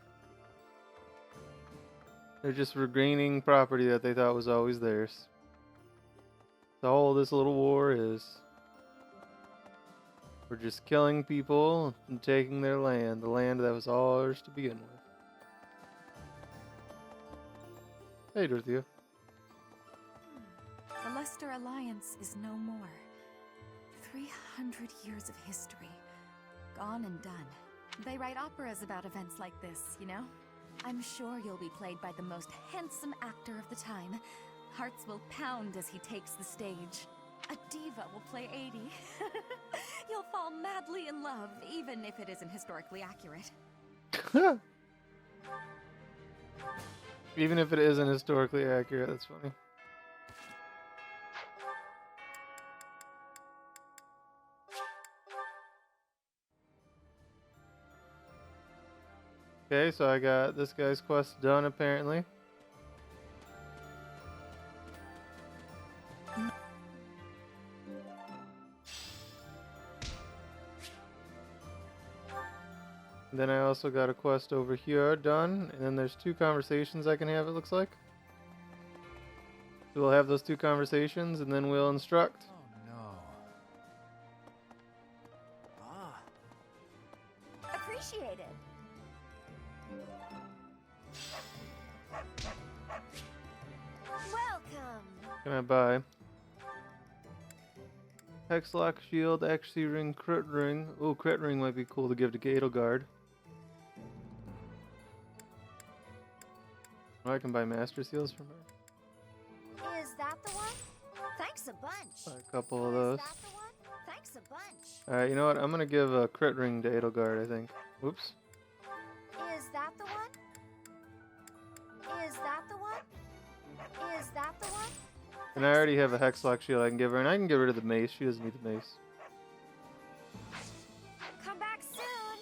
They're just regaining property that they thought was always theirs. That's all this little war is. We're just killing people and taking their land, the land that was ours to begin with. Hey, Dorothea. The Leicester Alliance is no more. 300 years of history. Gone and done. They write operas about events like this, you know? I'm sure you'll be played by the most handsome actor of the time. Hearts will pound as he takes the stage. A diva will play 80. You'll fall madly in love, even if it isn't historically accurate. Even if it isn't historically accurate, that's funny. Okay, so I got this guy's quest done, apparently. Then I also got a quest over here done, and then there's 2 conversations I can have, it looks like. So we'll have those 2 conversations, and then we'll instruct. Appreciated. Welcome. Can I buy? Hexlock shield, Accuracy ring, crit ring. Oh, crit ring might be cool to give to Gadelgard. Oh, I can buy master seals from her. Is that the one? Thanks a bunch. Buy a couple of those. Is that the one? Thanks a bunch. Alright, you know what? I'm gonna give a crit ring to Edelgard, I think. Whoops. Is that the one? Is that the one? Is that the one? And I already have a Hexlock shield I can give her, and I can get rid of the mace. She doesn't need the mace. Come back soon.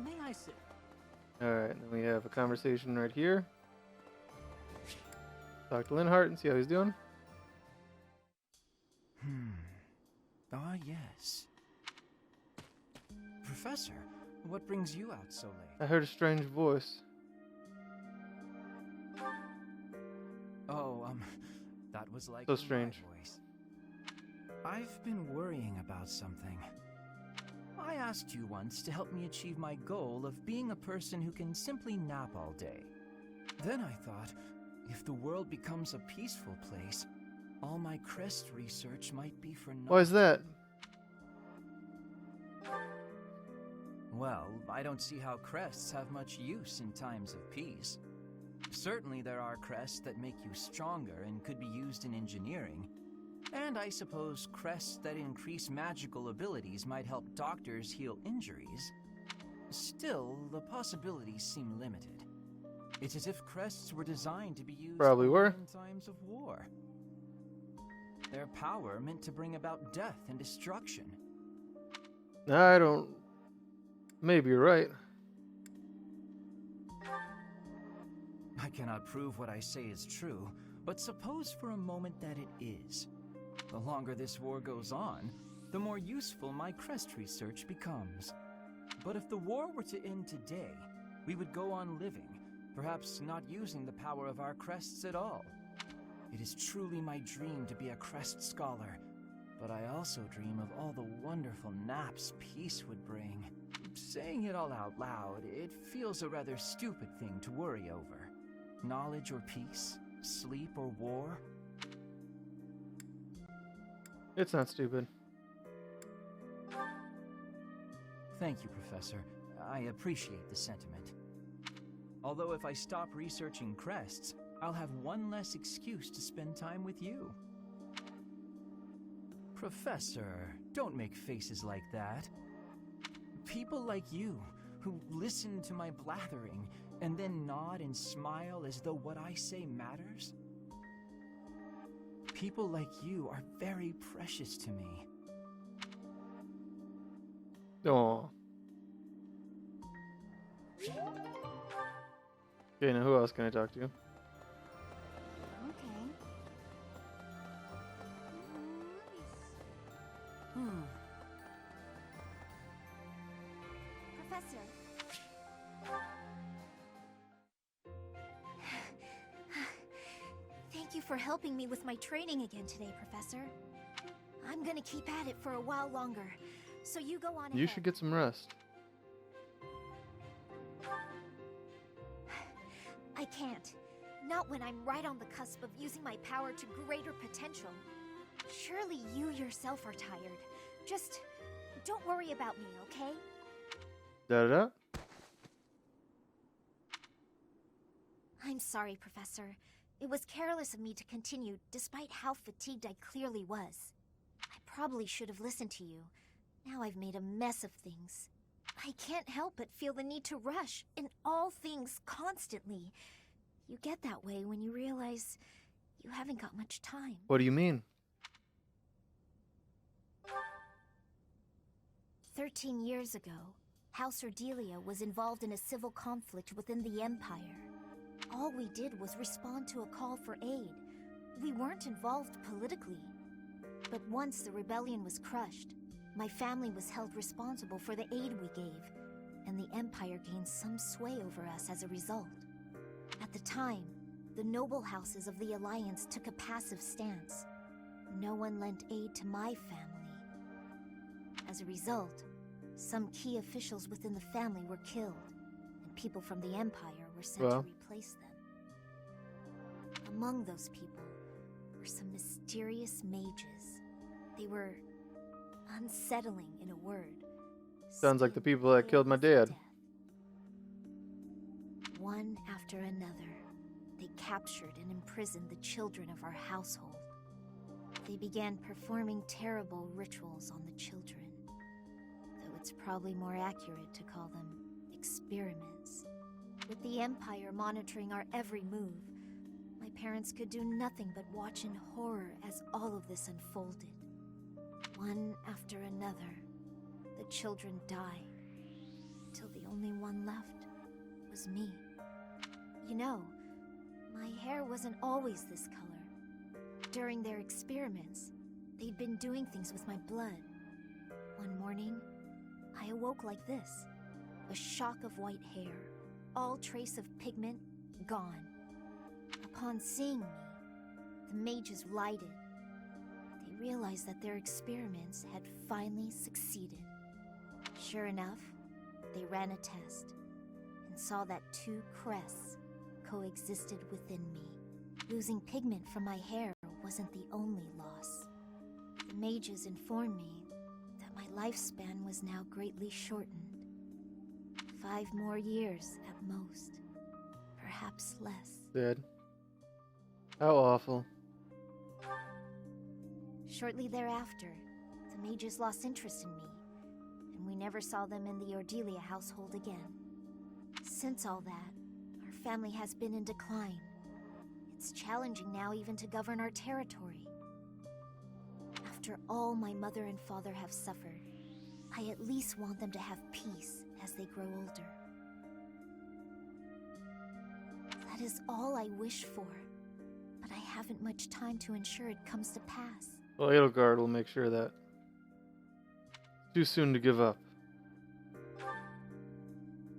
May I sit? Alright, then we have a conversation right here. Talk to Linhart and see how he's doing. Ah, yes. Professor, what brings you out so late? I heard a strange voice. Oh, that was like So strange. my voice. I've been worrying about something. I asked you once to help me achieve my goal of being a person who can simply nap all day. Then I thought, if the world becomes a peaceful place, all my crest research might be for nothing. Why is that? Well, I don't see how crests have much use in times of peace. Certainly there are crests that make you stronger and could be used in engineering. And I suppose crests that increase magical abilities might help doctors heal injuries. Still, the possibilities seem limited. It's as if crests were designed to be used Probably were. in times of war. Their power meant to bring about death and destruction. I don't... Maybe you're right. I cannot prove what I say is true, but suppose for a moment that it is. The longer this war goes on, the more useful my crest research becomes. But if the war were to end today, we would go on living, perhaps not using the power of our crests at all. It is truly my dream to be a crest scholar, but I also dream of all the wonderful naps peace would bring. Saying it all out loud, it feels a rather stupid thing to worry over. Knowledge or peace? Sleep or war? It's not stupid. Thank you, Professor. I appreciate the sentiment. Although if I stop researching crests, I'll have one less excuse to spend time with you. Professor, don't make faces like that. People like you, who listen to my blathering and then nod and smile as though what I say matters. People like you are very precious to me. Aw. Okay, now who else can I talk to? Okay. Professor. Thank you for helping me with my training again today, Professor. I'm gonna keep at it for a while longer, so you go on ahead. You should get some rest. I can't. Not when I'm right on the cusp of using my power to greater potential. Surely you yourself are tired. Just don't worry about me, okay? Da-da-da. I'm sorry, Professor. It was careless of me to continue, despite how fatigued I clearly was. I probably should have listened to you. Now I've made a mess of things. I can't help but feel the need to rush in all things constantly. You get that way when you realize you haven't got much time. What do you mean? 13 years ago, House Ordelia was involved in a civil conflict within the Empire. All we did was respond to a call for aid. We weren't involved politically. But once the rebellion was crushed, my family was held responsible for the aid we gave, and the Empire gained some sway over us as a result. At the time, the noble houses of the Alliance took a passive stance. No one lent aid to my family. As a result, some key officials within the family were killed, and people from the Empire were sent to replace them. Among those people were some mysterious mages. They were unsettling, in a word. Sounds like the people that killed my dad. One after another, they captured and imprisoned the children of our household. They began performing terrible rituals on the children, though it's probably more accurate to call them experiments. With the Empire monitoring our every move, my parents could do nothing but watch in horror as all of this unfolded. One after another, the children died, till the only one left was me. You know, my hair wasn't always this color. During their experiments, they'd been doing things with my blood. One morning, I awoke like this. A shock of white hair, all trace of pigment gone. Upon seeing me, the mages lighted. They realized that their experiments had finally succeeded. Sure enough, they ran a test and saw that 2 crests coexisted within me. Losing pigment from my hair wasn't the only loss. The mages informed me that my lifespan was now greatly shortened. 5 more years at most, perhaps less. Dead. How awful. Shortly thereafter, the mages lost interest in me, and we never saw them in the Ordelia household again. Since all that, our family has been in decline. It's challenging now even to govern our territory. After all my mother and father have suffered, I at least want them to have peace as they grow older. That is all I wish for, but I haven't much time to ensure it comes to pass. Well, Edelgard will make sure that. Too soon to give up.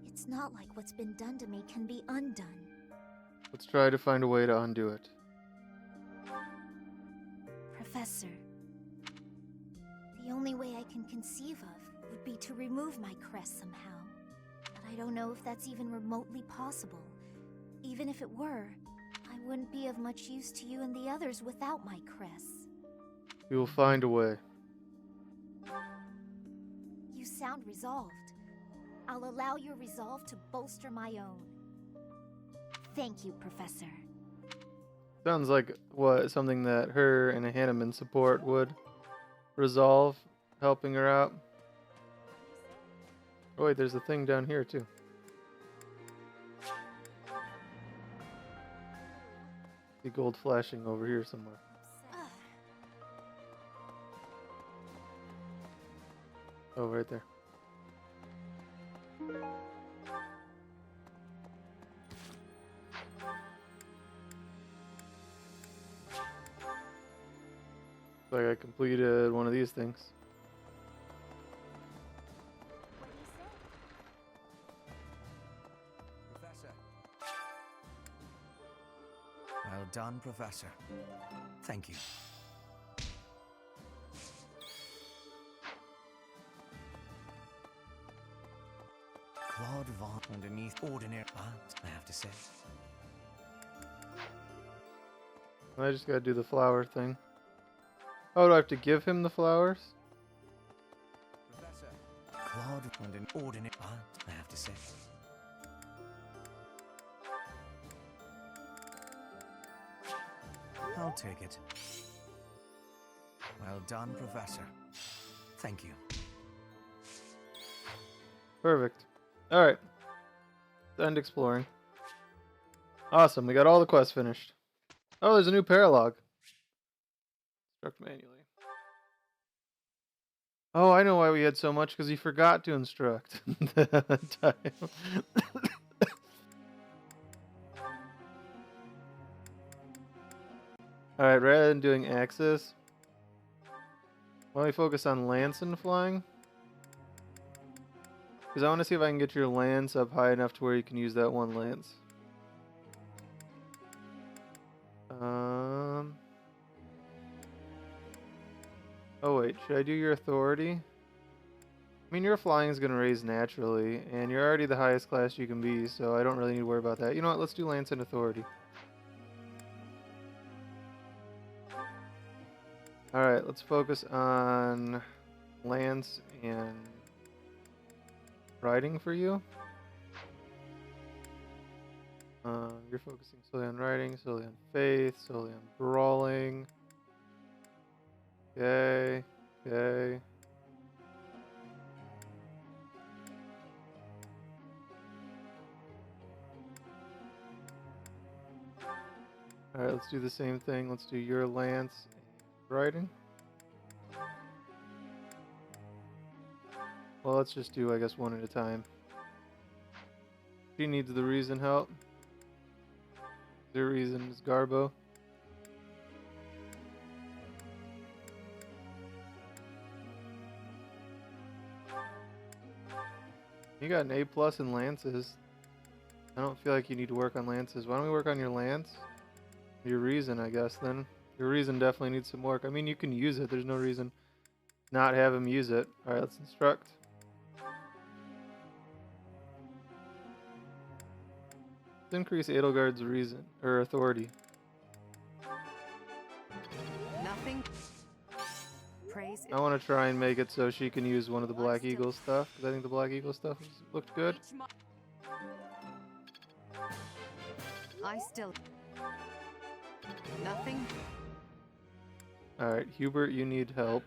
It's not like what's been done to me can be undone. Let's try to find a way to undo it. Professor, the only way I can conceive of would be to remove my crest somehow. But I don't know if that's even remotely possible. Even if it were, I wouldn't be of much use to you and the others without my crest. We will find a way. You sound resolved. I'll allow your resolve to bolster my own. Thank you, Professor. Sounds like something that her and a Hanneman support would resolve, helping her out. Oh wait, there's a thing down here too. See gold flashing over here somewhere. Oh, right there. Looks like I completed one of these things. Professor. Well done, Professor. Thank you. Claude Von underneath ordinary, I have to say. I just gotta do the flower thing. Oh, do I have to give him the flowers? Professor. Claude under ordinary, I have to say. I'll take it. Well done, Professor. Thank you. Perfect. Alright. Let's end exploring. Awesome, we got all the quests finished. Oh, there's a new paralogue. Instruct manually. Oh, I know why we had so much, because he forgot to instruct. Time. Alright, rather than doing axis, why don't we focus on lance and flying? Because I want to see if I can get your lance up high enough to where you can use that one lance. Oh wait, should I do your authority? I mean, your flying is going to raise naturally, and you're already the highest class you can be, so I don't really need to worry about that. You know what, let's do lance and authority. Alright, let's focus on lance and riding for you. You're focusing solely on riding, solely on faith, solely on brawling. Okay, okay. Alright, let's do the same thing. Let's do your lance and riding. Well, let's just do, I guess, one at a time. She needs the reason help. Their reason is Garbo. You got an A+ in lances. I don't feel like you need to work on lances. Why don't we work on your lance? Your reason, I guess, then. Your reason definitely needs some work. I mean, you can use it. There's no reason not have him use it. Alright, let's instruct. Let's increase Edelgard's reason, or authority. Nothing. Praise. I want to try and make it so she can use one of the Black Eagle stuff, because I think the Black Eagle stuff looked good. I still. Nothing. Alright, Hubert, you need help.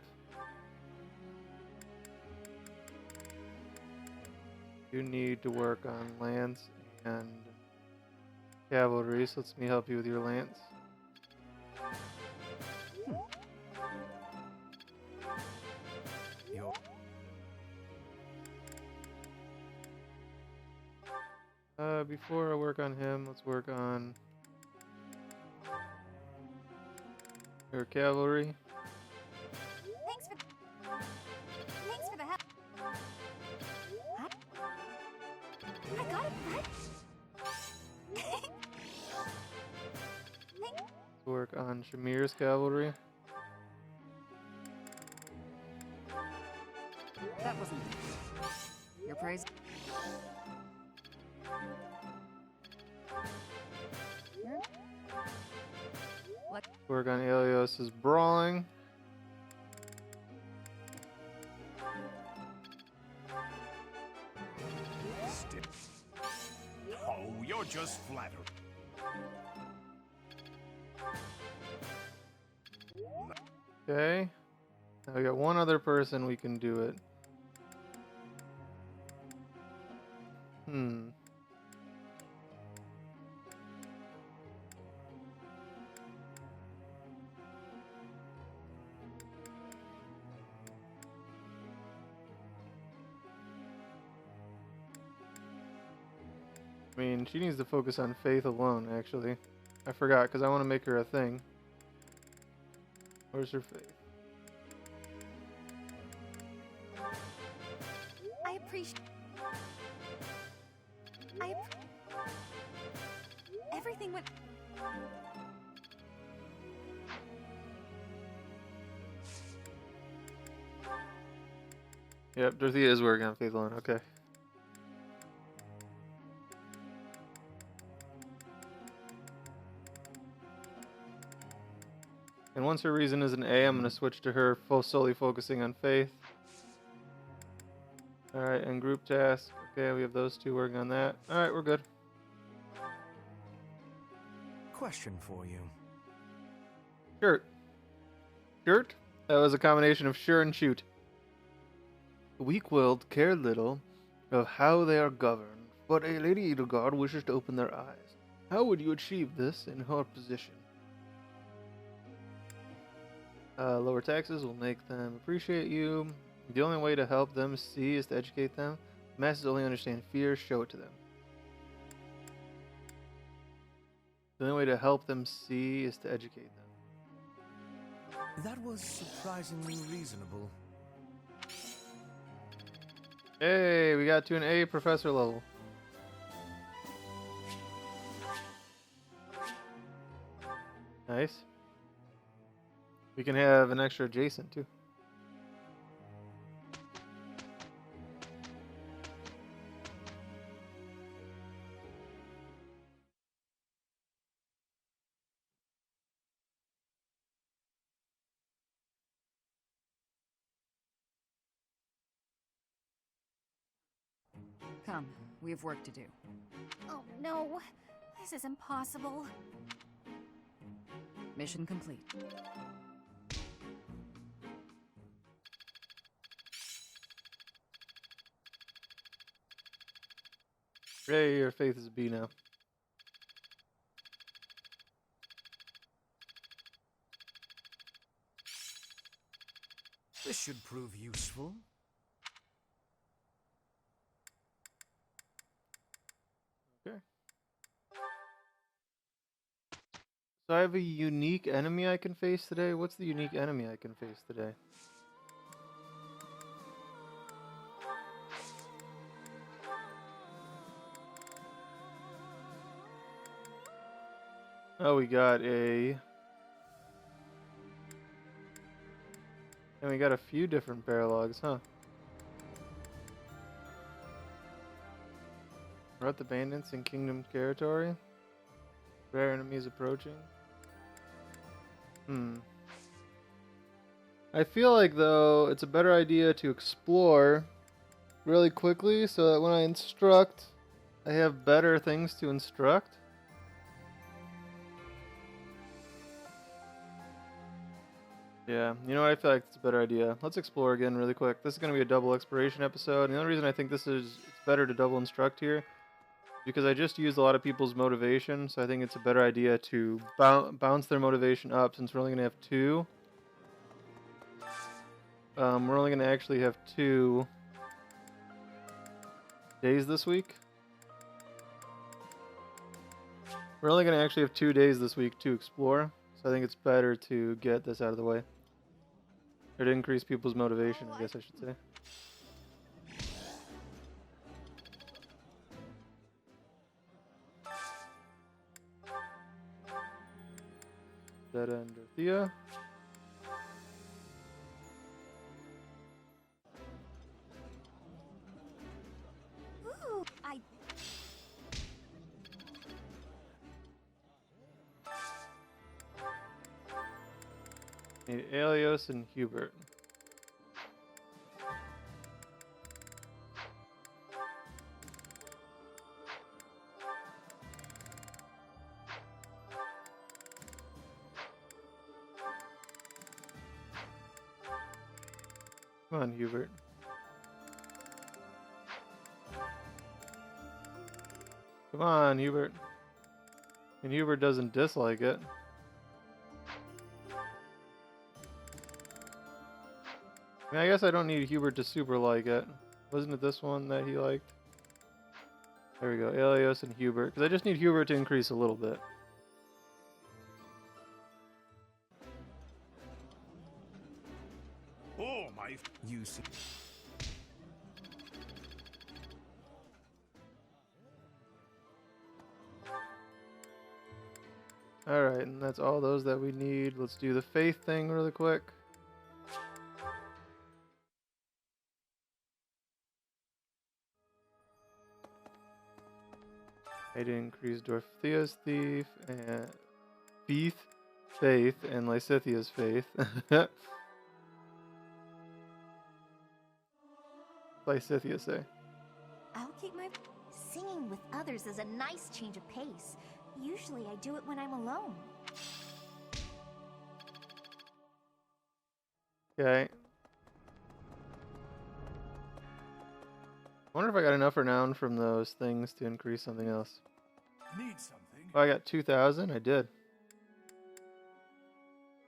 You need to work on lance and cavalry, so let me help you with your lance. Before I work on him, let's work on your cavalry. Thanks for the help. I got it right. Let's work on Shamir's cavalry. That wasn't your praise. Work on Elios's brawling. Oh, you're just flattered. Okay. Now we got one other person we can do it. I mean, she needs to focus on faith alone, actually. I forgot, because I want to make her a thing. Where's her faith? I appreciate... Everything went... Yep, Dorothea is working on faith alone. Okay. And once her reason is an A, I'm going to switch to her solely focusing on faith. Alright, and group task. Okay, we have those two working on that. Alright, we're good. Question for you. Shirt. Shirt? That was a combination of sure and shoot. The weak-willed care little of how they are governed, but a Lady Edelgard wishes to open their eyes. How would you achieve this in her position? Lower taxes will make them appreciate you. The only way to help them see is to educate them. Masses only understand fear, show it to them. The only way to help them see is to educate them. That was surprisingly reasonable. Hey, we got to an A professor level. Nice. We can have an extra adjacent too. Come, we have work to do. Oh no, this is impossible. Mission complete. Ray, your faith is a B now. This should prove useful. Okay. So I have a unique enemy I can face today. What's the unique enemy I can face today? Oh, we got a... And we got a few different paralogs, huh? We're at the bandits in Kingdom territory. Rare enemies approaching. I feel like, though, it's a better idea to explore really quickly so that when I instruct, I have better things to instruct. Yeah, you know what? I feel like it's a better idea. Let's explore again really quick. This is going to be a double exploration episode. And the only reason I think it's better to double instruct here because I just used a lot of people's motivation, so I think it's a better idea to bounce their motivation up since we're only going to have 2. We're only going to actually have 2 days this week. We're only going to actually have 2 days this week to explore, so I think it's better to get this out of the way. Or to increase people's motivation, I guess I should say. Dead end Dorothea. Ooh, Need Aelios and Hubert. Come on, Hubert. Come on, Hubert. And Hubert doesn't dislike it. I mean, I guess I don't need Hubert to super like it. Wasn't it this one that he liked? There we go, Aelios and Hubert. Because I just need Hubert to increase a little bit. Oh, my... You see. Alright, and that's all those that we need. Let's do the faith thing really quick. I did increase Dorothea's faith and faith and Lysithia's faith. Lysithia say. I'll keep my... Singing with others is a nice change of pace. Usually I do it when I'm alone. Okay. I wonder if I got enough renown from those things to increase something else. Need something? Oh, I got 2,000? I did.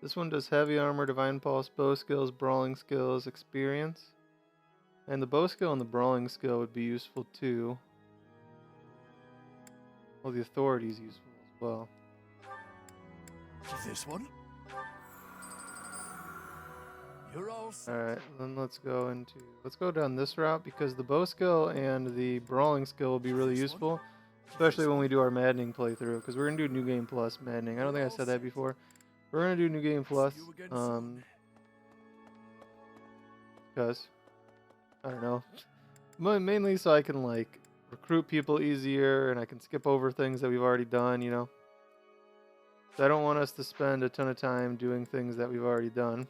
This one does heavy armor, divine pulse, bow skills, brawling skills, experience. And the bow skill and the brawling skill would be useful too. Well, the authority is useful as well. This one? You're all set. Alright, then let's go down this route because the bow skill and the brawling skill will be really useful. Especially when we do our maddening playthrough, because we're going to do New Game Plus maddening. I don't think I said that before. We're going to do New Game Plus, because, I don't know, mainly so I can, like, recruit people easier, and I can skip over things that we've already done, you know. So I don't want us to spend a ton of time doing things that we've already done.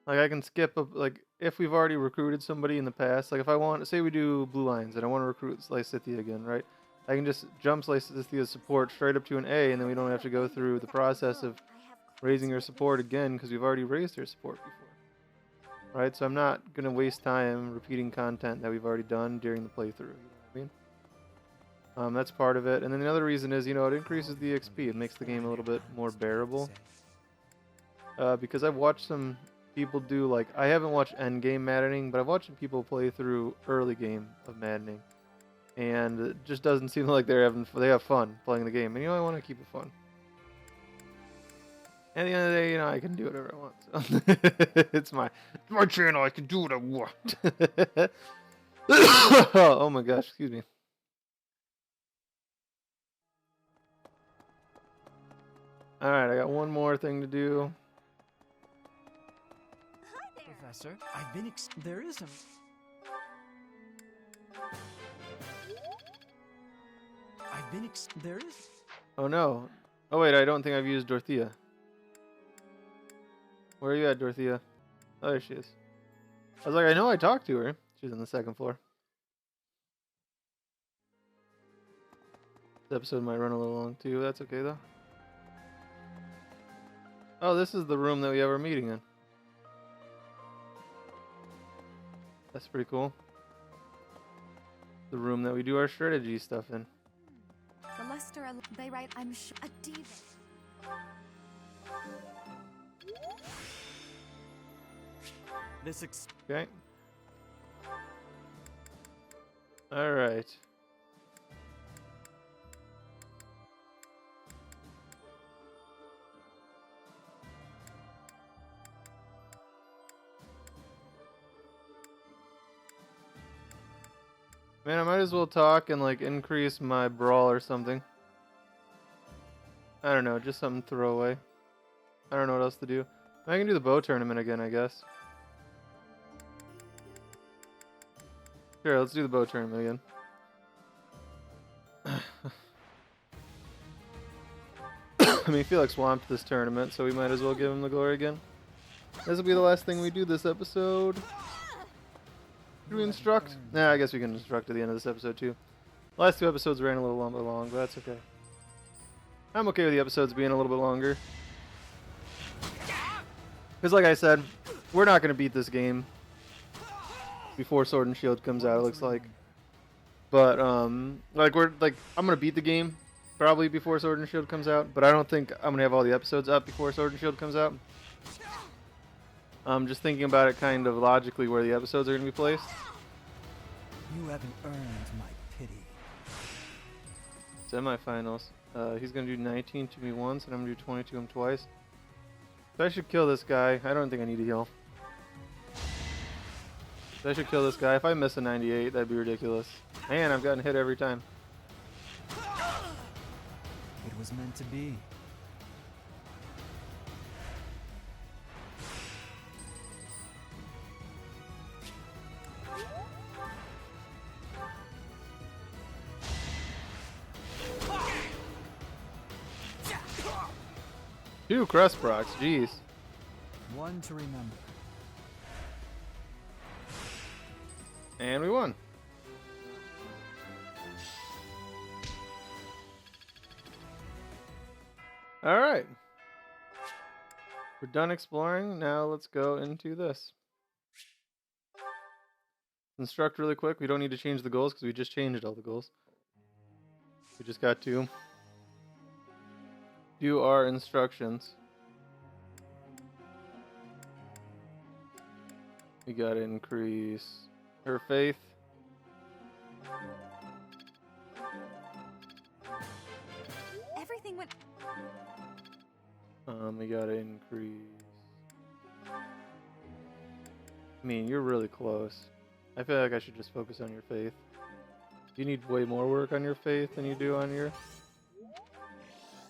Like, I can skip, like, if we've already recruited somebody in the past, like, if I want, say we do Blue Lions, and I want to recruit Lysithia again, right? I can just jump Lysithia's support straight up to an A, and then we don't have to go through the process of raising her support again, because we've already raised her support before. Right? So I'm not going to waste time repeating content that we've already done during the playthrough, you know what I mean? That's part of it. And then the other reason is, you know, it increases the XP. It makes the game a little bit more bearable. Because I've watched some people do, like, I haven't watched endgame maddening, but I've watched people play through early game of maddening, and it just doesn't seem like they have fun playing the game, and you know, I want to keep it fun. At the end of the day, you know, I can do whatever I want. So it's my channel. I can do what I want. Oh my gosh, excuse me. All right, I got one more thing to do. Professor, I've been there is a... there is... Oh no. Oh wait, I don't think I've used Dorothea. Where are you at, Dorothea? Oh, there she is. I was like, I know I talked to her. She's on the second floor. This episode might run a little long too. That's okay though. Oh, this is the room that we have our meeting in. That's pretty cool. The room that we do our strategy stuff in. The Lester, they write, I'm sure, a diva. Okay. All right. Man, I might as well talk and like increase my brawl or something. I don't know, just something throwaway. I don't know what else to do. I can do the bow tournament again, I guess. Sure, let's do the bow tournament again. I mean, Felix swamped this tournament, so we might as well give him the glory again. This will be the last thing we do this episode. Should we instruct? Nah, I guess we can instruct at the end of this episode too. The last two episodes ran a little bit long, but that's okay. I'm okay with the episodes being a little bit longer. Because like I said, we're not going to beat this game before Sword and Shield comes out, it looks like. But, I'm going to beat the game probably before Sword and Shield comes out, but I don't think I'm going to have all the episodes up before Sword and Shield comes out. I'm just thinking about it kind of logically where the episodes are going to be placed. You haven't earned my pity. Semifinals. He's going to do 19 to me once, and I'm going to do 20 to him twice. So I should kill this guy. I don't think I need to heal. So I should kill this guy. If I miss a 98, that'd be ridiculous. Man, I've gotten hit every time. It was meant to be. Two crust procs, jeez. One to remember. And we won. Alright. We're done exploring. Now let's go into this. Instruct really quick. We don't need to change the goals because we just changed all the goals. We just got to do our instructions. We gotta increase her faith. Everything went. We gotta increase. I mean, you're really close. I feel like I should just focus on your faith. You need way more work on your faith than you do on your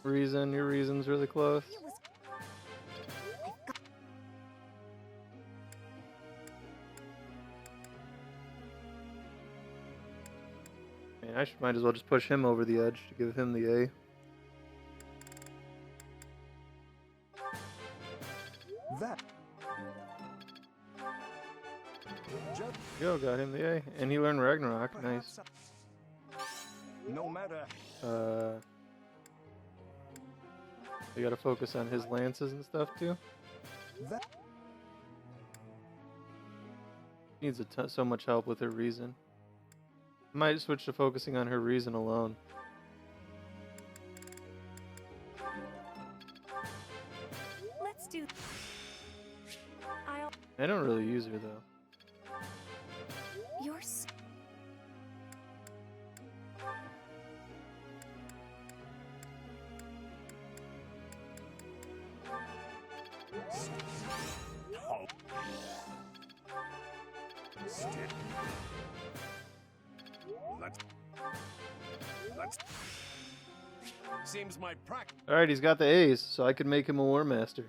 reason. Your reason's really close. Man, I might as well just push him over the edge to give him the A. That. Yo, got him the A, and he learned Ragnarok. Nice. No matter. We gotta focus on his lances and stuff too. That. Needs so much help with her reason. Might switch to focusing on her reason alone. Let's do. I don't really use her though. You're. Let's. Seems my practice. Alright, he's got the A's, so I could make him a War Master.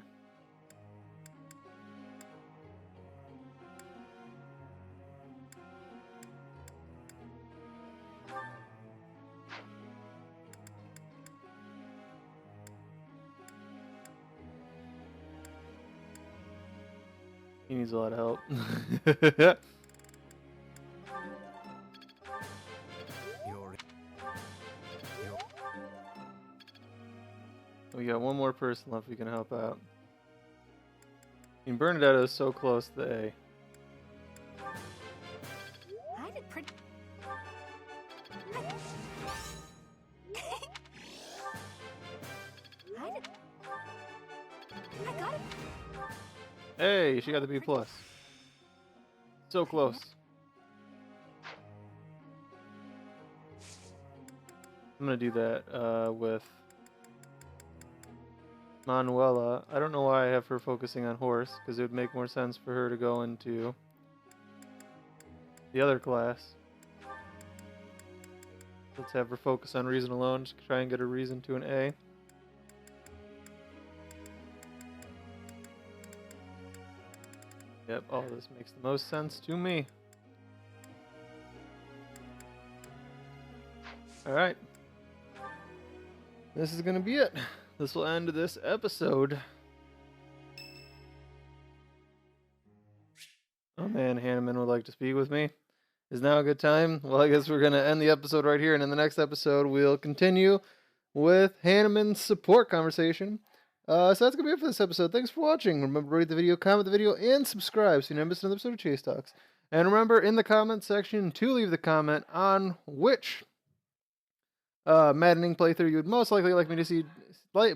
He needs a lot of help. We got one more person left we can help out. mean, Bernadetta is so close to A. I did pretty. I got it. Hey, she got the B+. So close. I'm gonna do that with Manuela. I don't know why I have her focusing on horse, because it would make more sense for her to go into the other class. Let's have her focus on reason alone, just try and get her reason to an A. Yep, all this makes the most sense to me. Alright. This is gonna be it. This will end this episode. Oh man, Hanneman would like to speak with me. Is now a good time? Well, I guess we're gonna end the episode right here, and in the next episode we'll continue with Hanneman's support conversation. So that's gonna be it for this episode. Thanks for watching. Remember to rate the video, comment the video, and subscribe so you never miss another episode of Chase Talks. And remember in the comment section to leave the comment on which maddening playthrough you would most likely like me to see, if I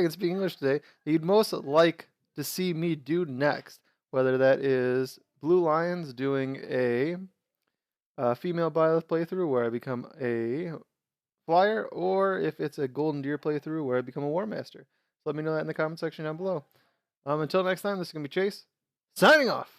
can speak English today, you'd most like to see me do next. Whether that is Blue Lions doing a female Byleth playthrough where I become a flyer, or if it's a Golden Deer playthrough where I become a War Master. So let me know that in the comment section down below. Until next time, this is going to be Chase, signing off.